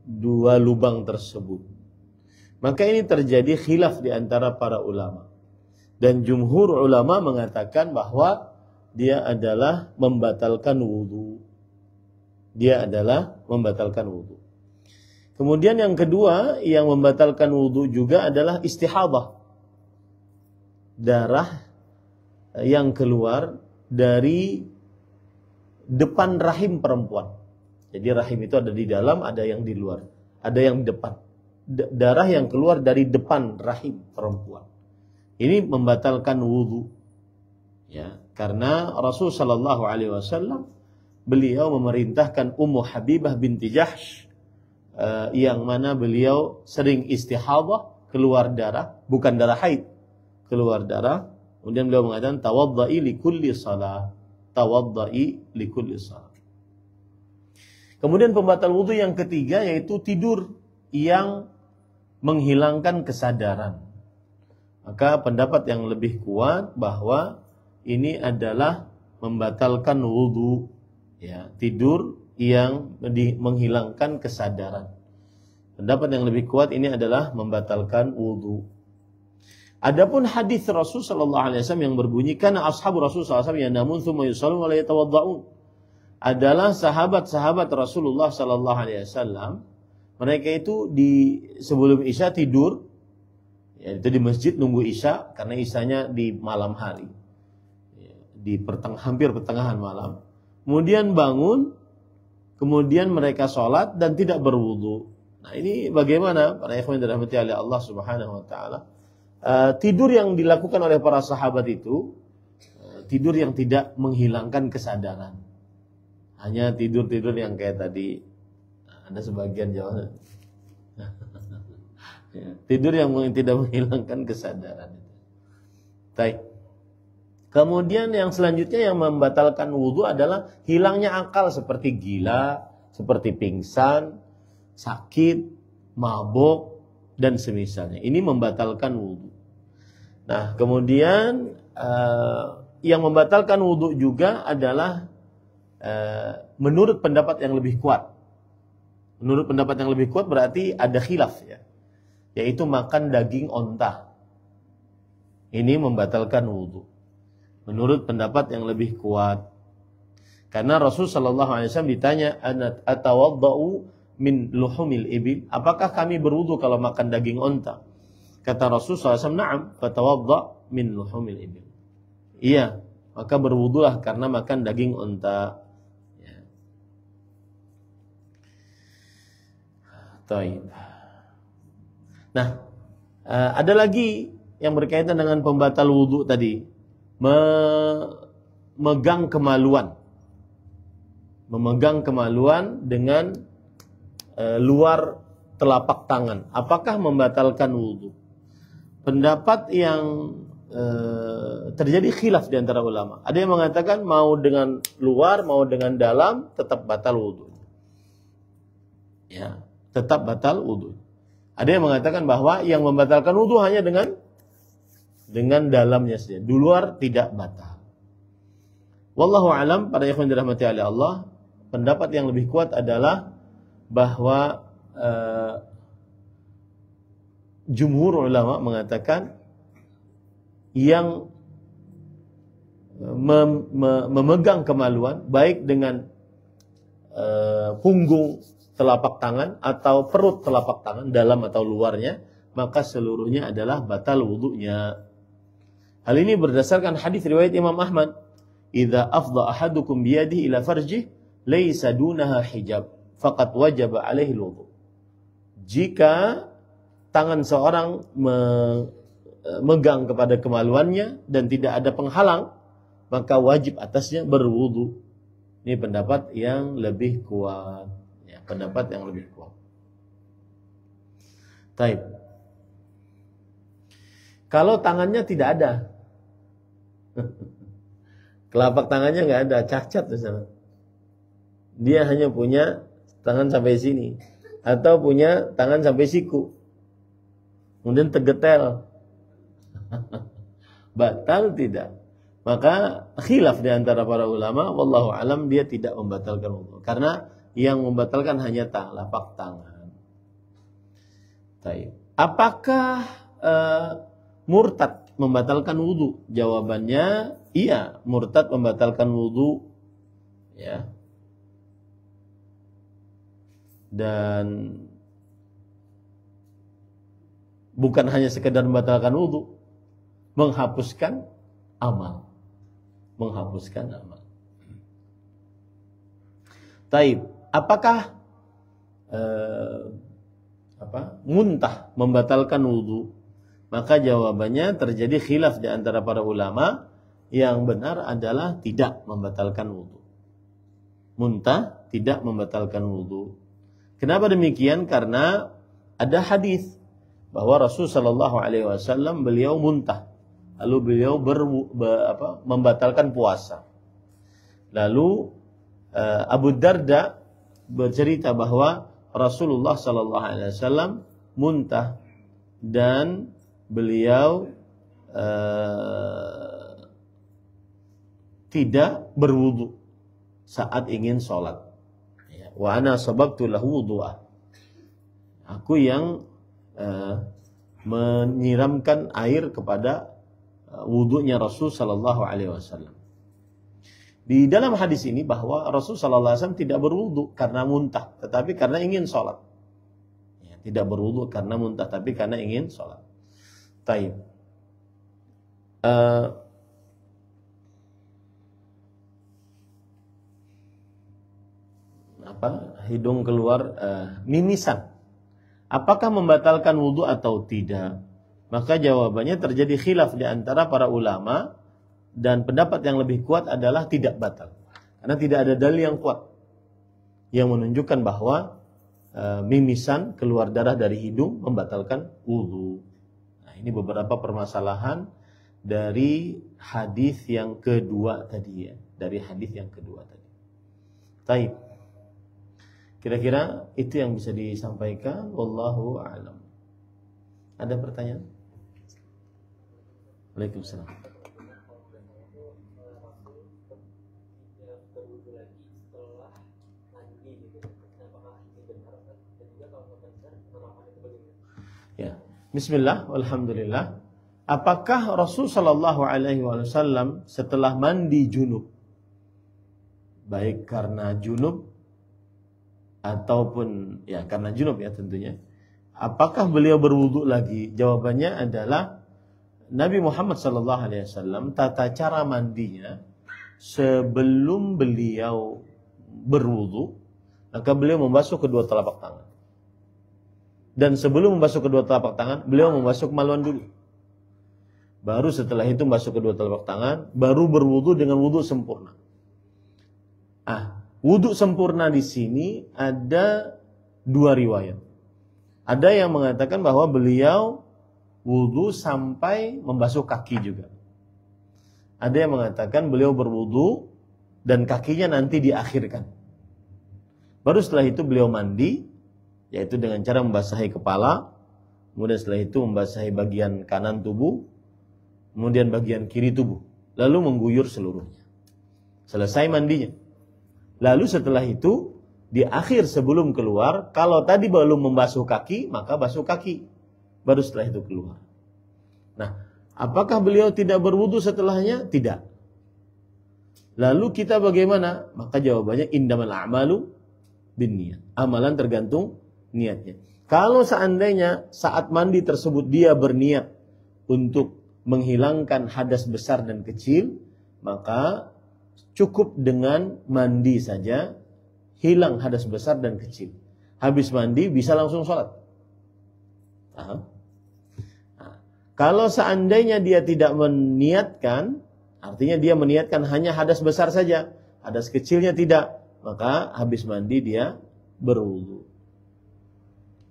dua lubang tersebut. Maka ini terjadi khilaf di antara para ulama. Dan jumhur ulama mengatakan bahwa dia adalah membatalkan wudhu. Dia adalah membatalkan wudhu. Kemudian yang kedua yang membatalkan wudhu juga adalah istihadah. Darah yang keluar dari depan rahim perempuan. Jadi rahim itu ada di dalam, ada yang di luar. Ada yang di depan. Darah yang keluar dari depan rahim perempuan. Ini membatalkan wudhu. Ya, karena Rasul sallallahu alaihi wasallam beliau memerintahkan Ummu Habibah binti Jahsh yang mana beliau sering istihadah, keluar darah, bukan darah haid, keluar darah. Kemudian beliau mengatakan tawadda'i likulli shalah, tawadda'i likulli shalah. Kemudian pembatal wudhu yang ketiga yaitu tidur yang menghilangkan kesadaran. Maka pendapat yang lebih kuat bahwa ini adalah membatalkan wudhu, ya, tidur yang menghilangkan kesadaran. Pendapat yang lebih kuat ini adalah membatalkan wudhu. Adapun hadis Rasul sallallahu alaihi wasallam yang berbunyi kana ashabu Rasul sallallahu alaihi wasallam yanamun tsumma yusallun wa la yatawadda'un, adalah sahabat-sahabat Rasulullah sallallahu alaihi wasallam. Mereka itu sebelum Isya tidur, yaitu di masjid nunggu Isya, karena Isyanya di malam hari, hampir pertengahan malam. Kemudian bangun, kemudian mereka sholat dan tidak berwudu. Nah ini bagaimana para ikhwan dirahmati oleh Allah Subhanahu Wa Taala? Tidur yang dilakukan oleh para sahabat itu tidur yang tidak menghilangkan kesadaran, hanya tidur-tidur yang kayak tadi. Ada sebagian jawaban. Tidur yang tidak menghilangkan kesadaran. Baik. Kemudian yang selanjutnya yang membatalkan wudhu adalah hilangnya akal seperti gila, seperti pingsan, sakit, mabuk, dan semisalnya. Ini membatalkan wudhu. Nah, kemudian yang membatalkan wudhu juga adalah menurut pendapat yang lebih kuat. Menurut pendapat yang lebih kuat berarti ada khilaf, ya, yaitu makan daging onta. Ini membatalkan wudhu. Menurut pendapat yang lebih kuat. Karena Rasul sallallahu alaihi wasallam ditanya, "Atawaddau min luhumil ibil?" Apakah kami berwudu kalau makan daging onta? Kata Rasul sallallahu alaihi wasallam, "Na'am, fatawadda min luhumil ibil." Iya, maka berwudulah karena makan daging onta. Ya. Taib. Nah, ada lagi yang berkaitan dengan pembatal wudu tadi. Memegang kemaluan. Memegang kemaluan dengan luar telapak tangan. Apakah membatalkan wudu? Pendapat yang terjadi khilaf di antara ulama. Ada yang mengatakan mau dengan luar, mau dengan dalam, tetap batal wudu. Ya, tetap batal wudu. Ada yang mengatakan bahwa yang membatalkan wudu hanya dengan dalamnya saja. Di luar tidak batal. Wallahu alam, para ikhwan dirahmati oleh Allah, pendapat yang lebih kuat adalah bahwa jumhur ulama mengatakan yang memegang kemaluan baik dengan punggung telapak tangan atau perut telapak tangan, dalam atau luarnya, maka seluruhnya adalah batal wudunya. Hal ini berdasarkan hadis riwayat Imam Ahmad, "Idza afdha ahadukum biyadihi ila farjih laisa dunaha hijab faqad wajaba alaihi wudu. Jika tangan seorang memegang kepada kemaluannya dan tidak ada penghalang, maka wajib atasnya berwudu. Ini pendapat yang lebih kuat. Ya, pendapat yang lebih kuat. Taib. Kalau tangannya tidak ada, kelapak tangannya nggak ada, cacat misalnya. Dia hanya punya tangan sampai sini, atau punya tangan sampai siku, kemudian tegetel, batal tidak? Maka khilaf di antara para ulama, wallahu alam, dia tidak membatalkan wudu, karena yang membatalkan hanya telapak tangan. Taib. Apakah murtad membatalkan wudu? Jawabannya iya, murtad membatalkan wudu, ya. Dan bukan hanya sekedar membatalkan wudu, menghapuskan amal. Menghapuskan amal. Taib. Apakah muntah membatalkan wudu? Maka jawabannya terjadi khilaf di antara para ulama. Yang benar adalah tidak membatalkan wudu. Muntah tidak membatalkan wudu. Kenapa demikian? Karena ada hadis bahwa Rasulullah Shallallahu Alaihi Wasallam beliau muntah, lalu beliau membatalkan puasa. Lalu Abu Darda bercerita bahwa Rasulullah Shallallahu Alaihi Wasallam muntah dan beliau tidak berwudu saat ingin sholat. Wa ana sababtu lahu wudu'ah. Aku yang menyiramkan air kepada wudunya Rasul sallallahu alaihi wasallam. Di dalam hadis ini bahwa Rasul sallallahu alaihi wasallam tidak berwudu karena muntah, tetapi karena ingin sholat. Ya, tidak berwudu karena muntah, tapi karena ingin sholat. Taib. Hidung keluar mimisan. Apakah membatalkan wudu atau tidak? Maka jawabannya terjadi khilaf di antara para ulama, dan pendapat yang lebih kuat adalah tidak batal. Karena tidak ada dalil yang kuat yang menunjukkan bahwa mimisan, keluar darah dari hidung membatalkan wudu. Nah, ini beberapa permasalahan dari hadis yang kedua tadi, ya. Dari hadis yang kedua tadi. Taib. Kira-kira itu yang bisa disampaikan. Wallahu a'lam. Ada pertanyaan? Waalaikumsalam. Ya. Bismillah, walhamdulillah. Apakah Rasul sallallahu alaihi wasallam setelah mandi junub, baik karena junub ataupun ya karena junub ya tentunya, apakah beliau berwudu lagi? Jawabannya adalah Nabi Muhammad SAW tata cara mandinya sebelum beliau berwudu, maka beliau membasuh kedua telapak tangan. Dan sebelum membasuh kedua telapak tangan, beliau membasuh kemaluan dulu. Baru setelah itu membasuh kedua telapak tangan, baru berwudu dengan wudu sempurna. Wudu sempurna di sini ada dua riwayat. Ada yang mengatakan bahwa beliau wudu sampai membasuh kaki juga. Ada yang mengatakan beliau berwudu dan kakinya nanti diakhirkan. Baru setelah itu beliau mandi, yaitu dengan cara membasahi kepala, kemudian setelah itu membasahi bagian kanan tubuh, kemudian bagian kiri tubuh, lalu mengguyur seluruhnya. Selesai mandinya. Lalu setelah itu, di akhir sebelum keluar, kalau tadi belum membasuh kaki, maka basuh kaki. Baru setelah itu keluar. Nah, apakah beliau tidak berwudu setelahnya? Tidak. Lalu kita bagaimana? Maka jawabannya innamal a'malu binniyat. Amalan tergantung niatnya. Kalau seandainya saat mandi tersebut dia berniat untuk menghilangkan hadas besar dan kecil, maka cukup dengan mandi saja hilang hadas besar dan kecil. Habis mandi bisa langsung sholat. Nah, kalau seandainya dia tidak meniatkan, artinya dia meniatkan hanya hadas besar saja, hadas kecilnya tidak, maka habis mandi dia berwudu.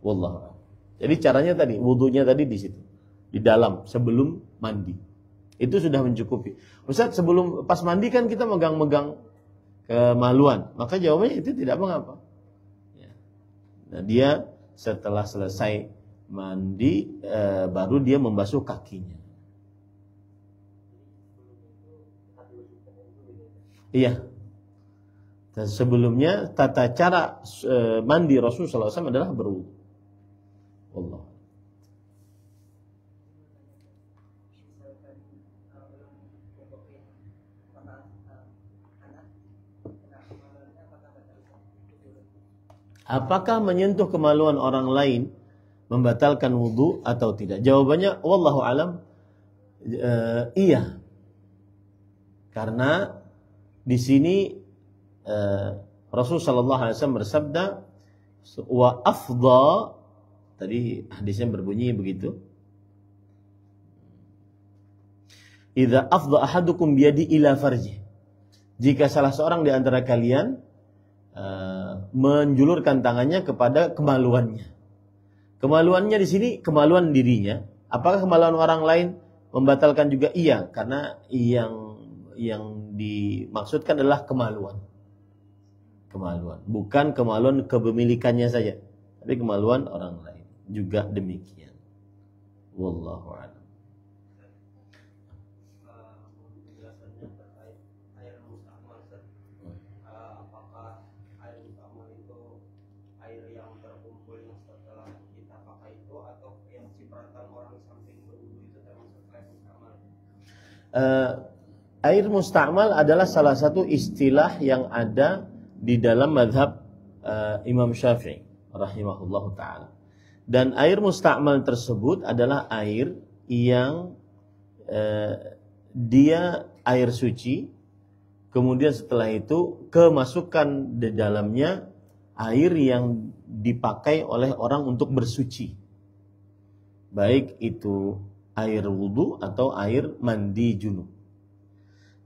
Wallahu a'lam. Jadi caranya tadi, wudunya tadi di situ, di dalam sebelum mandi. Itu sudah mencukupi. Ustaz, sebelum pas mandi kan kita megang-megang kemaluan, maka jawabannya itu tidak mengapa. Ya. Nah, dia setelah selesai mandi baru dia membasuh kakinya. Iya. Dan sebelumnya tata cara mandi Rasulullah SAW adalah berwudu. Allah. Apakah menyentuh kemaluan orang lain membatalkan wudu atau tidak? Jawabannya wallahu alam, iya. Karena di sini Rasul sallallahu alaihi wasallam bersabda, wa afdha, tadi hadisnya berbunyi begitu. Idza afdha ahadukum biyadi ila farji. Jika salah seorang di antara kalian menjulurkan tangannya kepada kemaluannya. Kemaluannya di sini kemaluan dirinya. Apakah kemaluan orang lain membatalkan juga? Iya, karena yang dimaksudkan adalah kemaluan. Kemaluan, bukan kemaluan kepemilikannya saja, tapi kemaluan orang lain juga demikian. Wallahu a'lam. Air musta'mal adalah salah satu istilah yang ada di dalam mazhab Imam Syafi'i rahimahullahu ta'ala. Dan air musta'mal tersebut adalah air yang dia air suci, kemudian setelah itu kemasukan di dalamnya air yang dipakai oleh orang untuk bersuci, baik itu air wudu atau air mandi junub.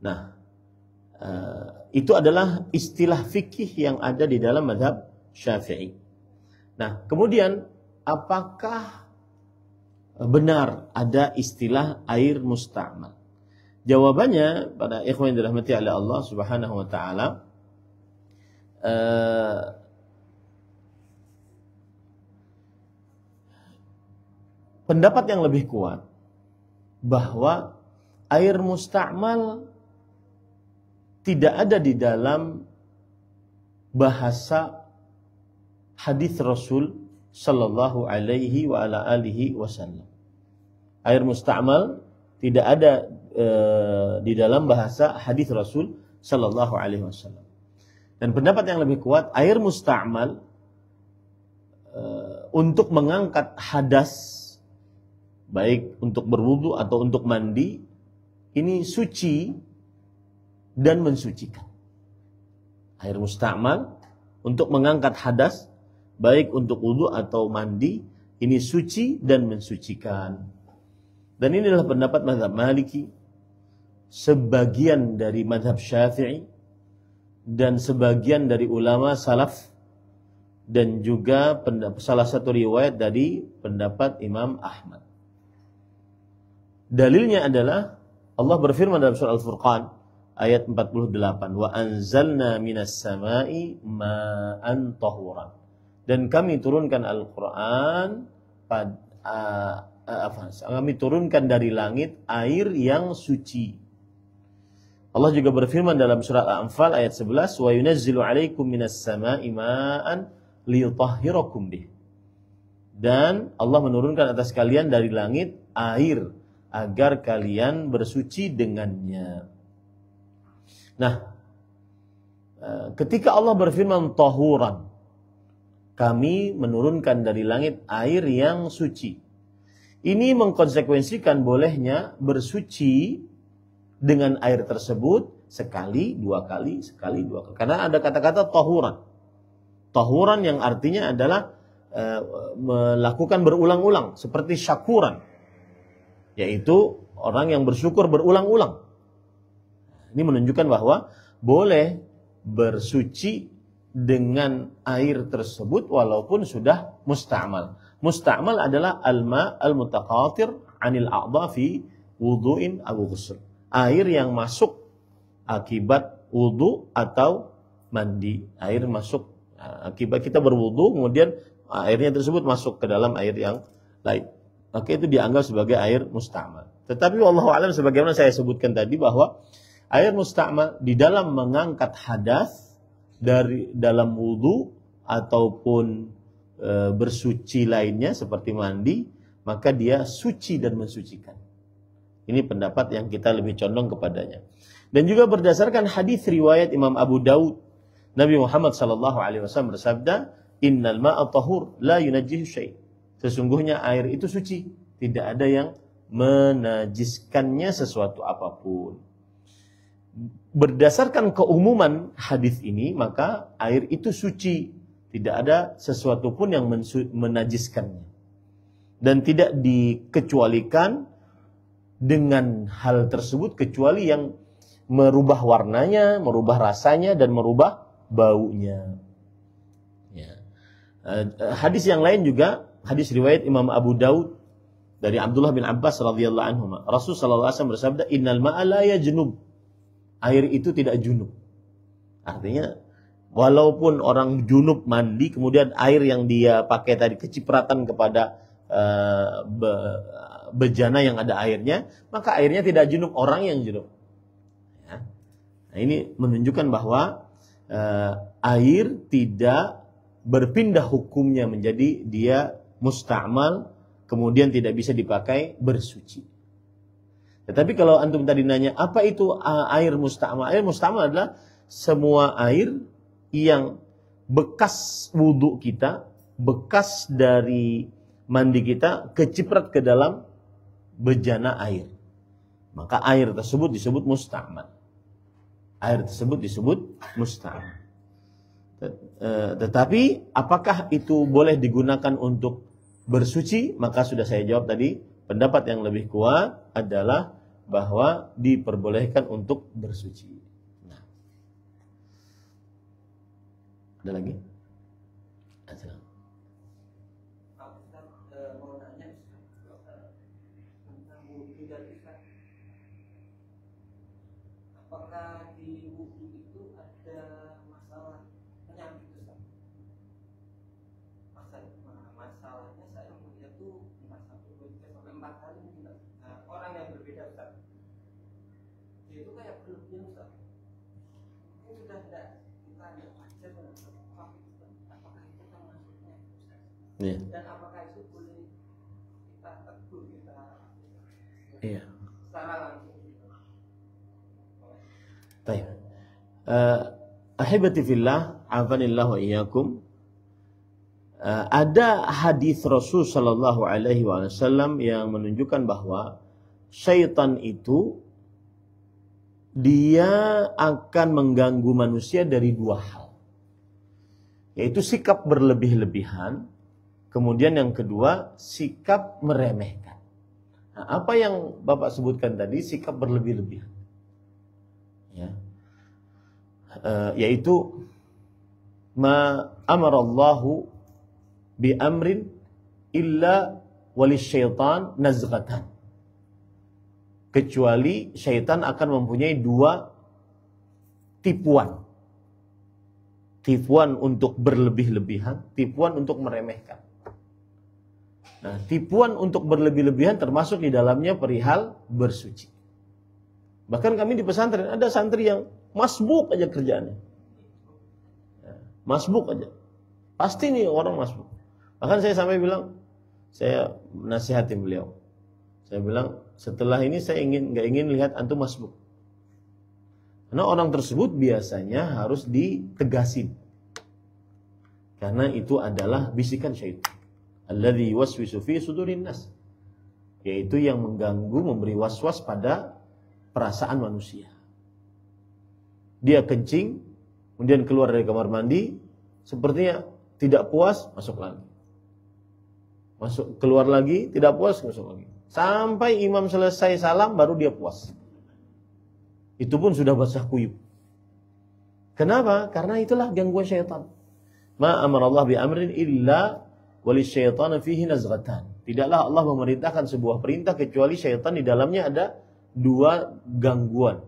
Nah, itu adalah istilah fikih yang ada di dalam mazhab Syafi'i. Nah, kemudian apakah benar ada istilah air musta'mal? Jawabannya pada ikhwan yang dirahmati oleh Allah Subhanahu wa taala, pendapat yang lebih kuat bahwa air musta'mal tidak ada di dalam bahasa hadis Rasul sallallahu alaihi wa ala alihi wasallam. Air musta'mal tidak ada di dalam bahasa hadis Rasul sallallahu alaihi wasallam. Dan pendapat yang lebih kuat, air musta'mal untuk mengangkat hadas, baik untuk berwudu atau untuk mandi, ini suci dan mensucikan. Air musta'mal untuk mengangkat hadas, baik untuk wudu atau mandi, ini suci dan mensucikan. Dan inilah pendapat mazhab Maliki, sebagian dari mazhab Syafi'i, dan sebagian dari ulama salaf, dan juga salah satu riwayat dari pendapat Imam Ahmad. Dalilnya adalah Allah berfirman dalam surah Al-Furqan ayat 48, wa anzalna minas sama'i ma'an tahuran. Dan kami turunkan Al-Quran kami turunkan dari langit air yang suci. Allah juga berfirman dalam surah Al-Anfal ayat 11, wa yunazzilu 'alaikum minas sama'i ma'an liyutahhirakum bih. Dan Allah menurunkan atas kalian dari langit air agar kalian bersuci dengannya. Nah, ketika Allah berfirman tahuran, kami menurunkan dari langit air yang suci, ini mengkonsekuensikan bolehnya bersuci dengan air tersebut sekali, dua kali, sekali, dua kali. Karena ada kata-kata tahuran. Tahuran yang artinya adalah melakukan berulang-ulang, seperti syakuran, yaitu orang yang bersyukur berulang-ulang. Ini menunjukkan bahwa boleh bersuci dengan air tersebut walaupun sudah musta'mal. Musta'mal adalah al-ma' al-mutaqatir 'anil a'dha fi wudu'in aw ghusl. Air yang masuk akibat wudu atau mandi. Air masuk akibat kita berwudu, kemudian airnya tersebut masuk ke dalam air yang lain. Maka itu dianggap sebagai air musta'mal. Tetapi wallahu a'lam, sebagaimana saya sebutkan tadi, bahwa air musta'mal di dalam mengangkat hadas dari dalam wudu ataupun bersuci lainnya seperti mandi, maka dia suci dan mensucikan. Ini pendapat yang kita lebih condong kepadanya. Dan juga berdasarkan hadis riwayat Imam Abu Daud, Nabi Muhammad SAW bersabda, Innal ma'a tahur la yunajjihu syai'. Sesungguhnya air itu suci, tidak ada yang menajiskannya sesuatu apapun. Berdasarkan keumuman hadis ini, maka air itu suci, tidak ada sesuatu pun yang menajiskannya. Dan tidak dikecualikan dengan hal tersebut kecuali yang merubah warnanya, merubah rasanya, dan merubah baunya. Ya. Hadis yang lain juga, hadis riwayat Imam Abu Daud dari Abdullah bin Abbas radhiyallahu anhu. Rasul sallallahu alaihi wasallam bersabda, "Innal ma'a la yajnub." Air itu tidak junub. Artinya walaupun orang junub mandi, kemudian air yang dia pakai tadi kecipratan kepada bejana yang ada airnya, maka airnya tidak junub, orang yang junub. Ya. Nah, ini menunjukkan bahwa air tidak berpindah hukumnya menjadi dia musta'mal, kemudian tidak bisa dipakai bersuci. Tetapi kalau antum tadi nanya, apa itu air musta'mal? Air musta'mal adalah semua air yang bekas wudhu kita, bekas dari mandi kita, keciprat ke dalam bejana air. Maka air tersebut disebut musta'mal. Air tersebut disebut musta'mal. Tetapi apakah itu boleh digunakan untuk bersuci? Maka sudah saya jawab tadi, pendapat yang lebih kuat adalah bahwa diperbolehkan untuk bersuci. Nah. Ada lagi? Ada. Apakah di wudu itu ada masalah penyakit, Ustaz? Masalahnya saya melihat tuh 4 kali mungkin, orang yang berbeda, Ustaz. Dia itu kayak berlebihan, Ustaz. Ini sudah tidak kita tidak wajar, Ustaz. Apakah itu termasuknya, Ustaz? Yeah. Dan apakah itu boleh kita tegur, kita secara langsung? Baik. Ahibati fillah, afanillah wa iyyakum. Ada hadis Rasul sallallahu alaihi wasallam yang menunjukkan bahwa syaitan itu dia akan mengganggu manusia dari 2 hal. Yaitu sikap berlebih-lebihan, kemudian yang kedua sikap meremehkan. Nah, apa yang Bapak sebutkan tadi, sikap berlebih-lebihan. Ya. Yaitu ma amarallahu bi amrin illa walisyaitan nazghatan. Kecuali syaitan akan mempunyai 2 tipuan. Tipuan untuk berlebih-lebihan, tipuan untuk meremehkan. Nah, tipuan untuk berlebih-lebihan termasuk di dalamnya perihal bersuci. Bahkan kami di pesantren ada santri yang masbuk aja kerjaannya. Masbuk aja. Pasti nih orang masbuk. Bahkan saya sampai bilang, saya nasihatin beliau. Saya bilang, setelah ini saya nggak ingin lihat antum masbuk. Karena orang tersebut biasanya harus ditegasin. Karena itu adalah bisikan syaitan. Alladzi yuwaswisu fi sudurin nas. Yaitu yang mengganggu, memberi waswas pada perasaan manusia. Dia kencing, kemudian keluar dari kamar mandi, sepertinya tidak puas, masuk lagi. Masuk, keluar lagi, tidak puas, masuk lagi. Sampai imam selesai salam, baru dia puas. Itu pun sudah basah kuyup. Kenapa? Karena itulah gangguan syaitan. Ma amarallah bi amrin illa walisyaitana fihi nazghatan. Tidaklah Allah memerintahkan sebuah perintah kecuali syaitan di dalamnya ada dua gangguan.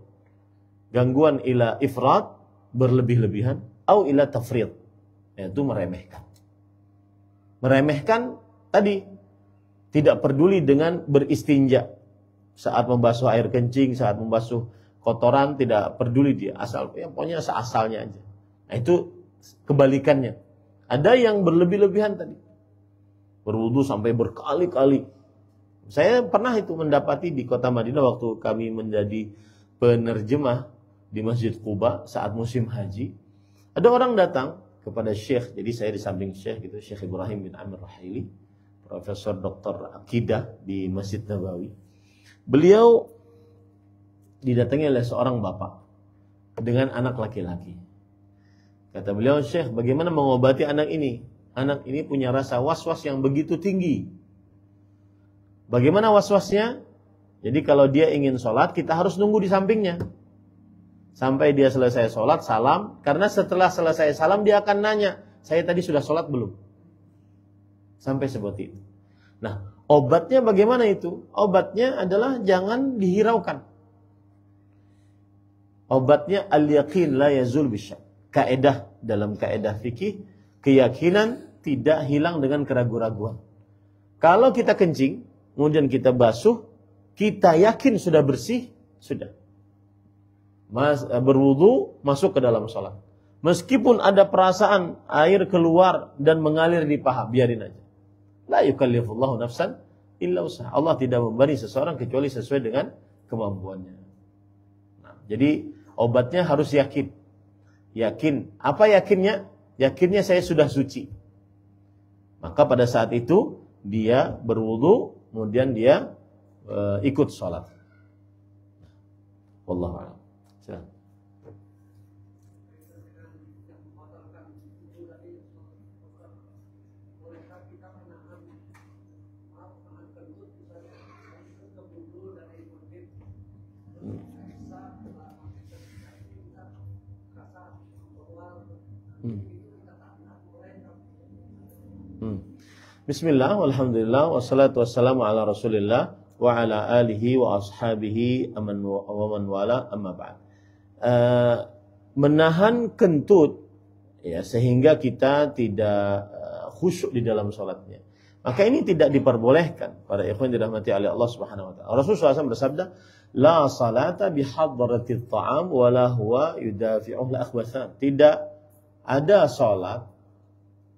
Gangguan ila ifrat, berlebih-lebihan, atau ila tafrid, yaitu meremehkan. Meremehkan tadi, tidak peduli dengan beristinja. Saat membasuh air kencing, saat membasuh kotoran, tidak peduli dia. Asal, ya, pokoknya seasalnya aja. Nah, itu kebalikannya. Ada yang berlebih-lebihan tadi. Berwudu sampai berkali-kali. Saya pernah itu mendapati di kota Madinah waktu kami menjadi penerjemah di Masjid Quba saat musim haji. Ada orang datang kepada Syekh, jadi saya di samping Syekh gitu, Syekh Ibrahim bin Amir Rahili, Profesor Dr. Akidah di Masjid Nabawi. Beliau didatangi oleh seorang bapak dengan anak laki-laki. Kata beliau, Syekh, bagaimana mengobati anak ini? Anak ini punya rasa was-was yang begitu tinggi. Bagaimana was-wasnya? Jadi kalau dia ingin sholat, kita harus nunggu di sampingnya. Sampai dia selesai sholat, salam. Karena setelah selesai salam, dia akan nanya, saya tadi sudah sholat belum? Sampai seperti itu. Nah, obatnya bagaimana itu? Obatnya adalah jangan dihiraukan. Obatnya al-yaqin la yazul bisyak. Kaedah dalam kaedah fikih, keyakinan tidak hilang dengan keraguan-raguan. Kalau kita kencing, kemudian kita basuh, kita yakin sudah bersih, sudah. Berwudu, masuk ke dalam sholat. Meskipun ada perasaan air keluar dan mengalir di paha, biarin aja. La yukallifullahu nafsan illa usaha. Allah tidak membebani seseorang kecuali sesuai dengan kemampuannya. Nah, jadi obatnya harus yakin. Yakin. Apa yakinnya? Yakinnya saya sudah suci. Maka pada saat itu dia berwudu, kemudian dia ikut sholat. Wallahu a'lam. Silakan. Bismillah, walhamdulillah, wassalatu wassalamu ala rasulillah wa ala alihi wa ashabihi wa man wala, amma ba'd. Menahan kentut ya, sehingga kita tidak khusyuk di dalam sholatnya, maka ini tidak diperbolehkan. Para ikhwan dirahmati oleh Allah Subhanahu wa taala. Rasulullah SAW bersabda, la salata bihadratit ta'am wa la huwa yudafi'uh al-akhbathan. Tidak ada salat,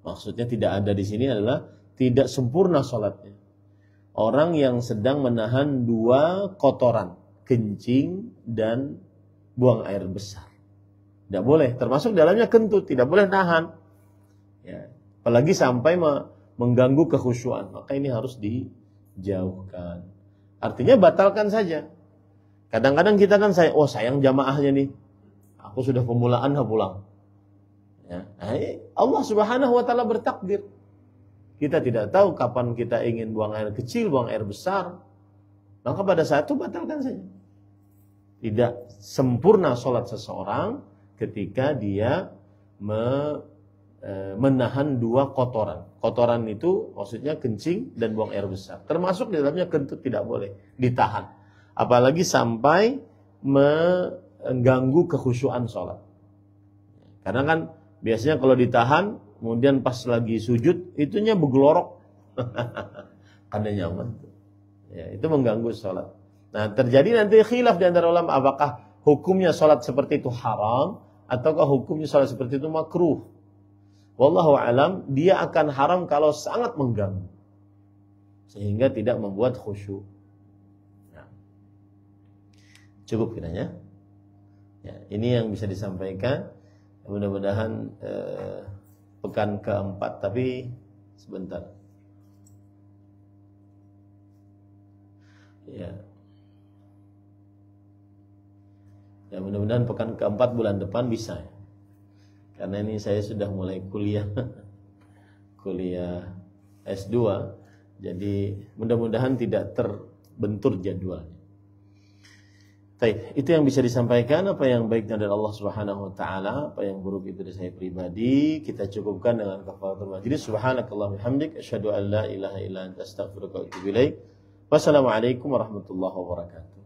maksudnya tidak ada di sini adalah tidak sempurna salatnya orang yang sedang menahan dua kotoran, kencing dan buang air besar. Tidak boleh, termasuk dalamnya kentut, tidak boleh nahan. Ya, apalagi sampai mengganggu kekhusyuan, maka ini harus dijauhkan. Artinya batalkan saja. Kadang-kadang kita kan sayang jamaahnya nih, aku sudah pemulaan pulang. Ya, Allah Subhanahu wa taala bertakdir. Kita tidak tahu kapan kita ingin buang air kecil, buang air besar. Maka pada saat itu batalkan saja. Tidak sempurna sholat seseorang ketika dia menahan dua kotoran. Kotoran itu maksudnya kencing dan buang air besar. Termasuk di dalamnya kentut tidak boleh ditahan. Apalagi sampai mengganggu kekhusyuan sholat. Karena kan biasanya kalau ditahan, kemudian pas lagi sujud, itunya bergelorok. Kada nyaman. Ya, itu mengganggu sholat. Nah, terjadi nanti khilaf di antara ulama, apakah hukumnya sholat seperti itu haram, ataukah hukumnya sholat seperti itu makruh. Wallahu alam, dia akan haram kalau sangat mengganggu, sehingga tidak membuat khusyuk. Nah, cukup kiranya. Ya, ini yang bisa disampaikan. Mudah-mudahan pekan keempat, tapi sebentar. Ya, mudah-mudahan pekan keempat bulan depan bisa ya. Karena ini saya sudah mulai kuliah S2, jadi mudah-mudahan tidak terbentur jadwal. Baik, itu yang bisa disampaikan. Apa yang baiknya dari Allah Subhanahu wa taala, apa yang buruk itu dari saya pribadi, kita cukupkan dengan kafaratul majlis. Subhanakallahumma hamdik asyhadu an la ilaha illa anta astaghfiruka wa atubu ilaik. Wassalamualaikum warahmatullahi wabarakatuh.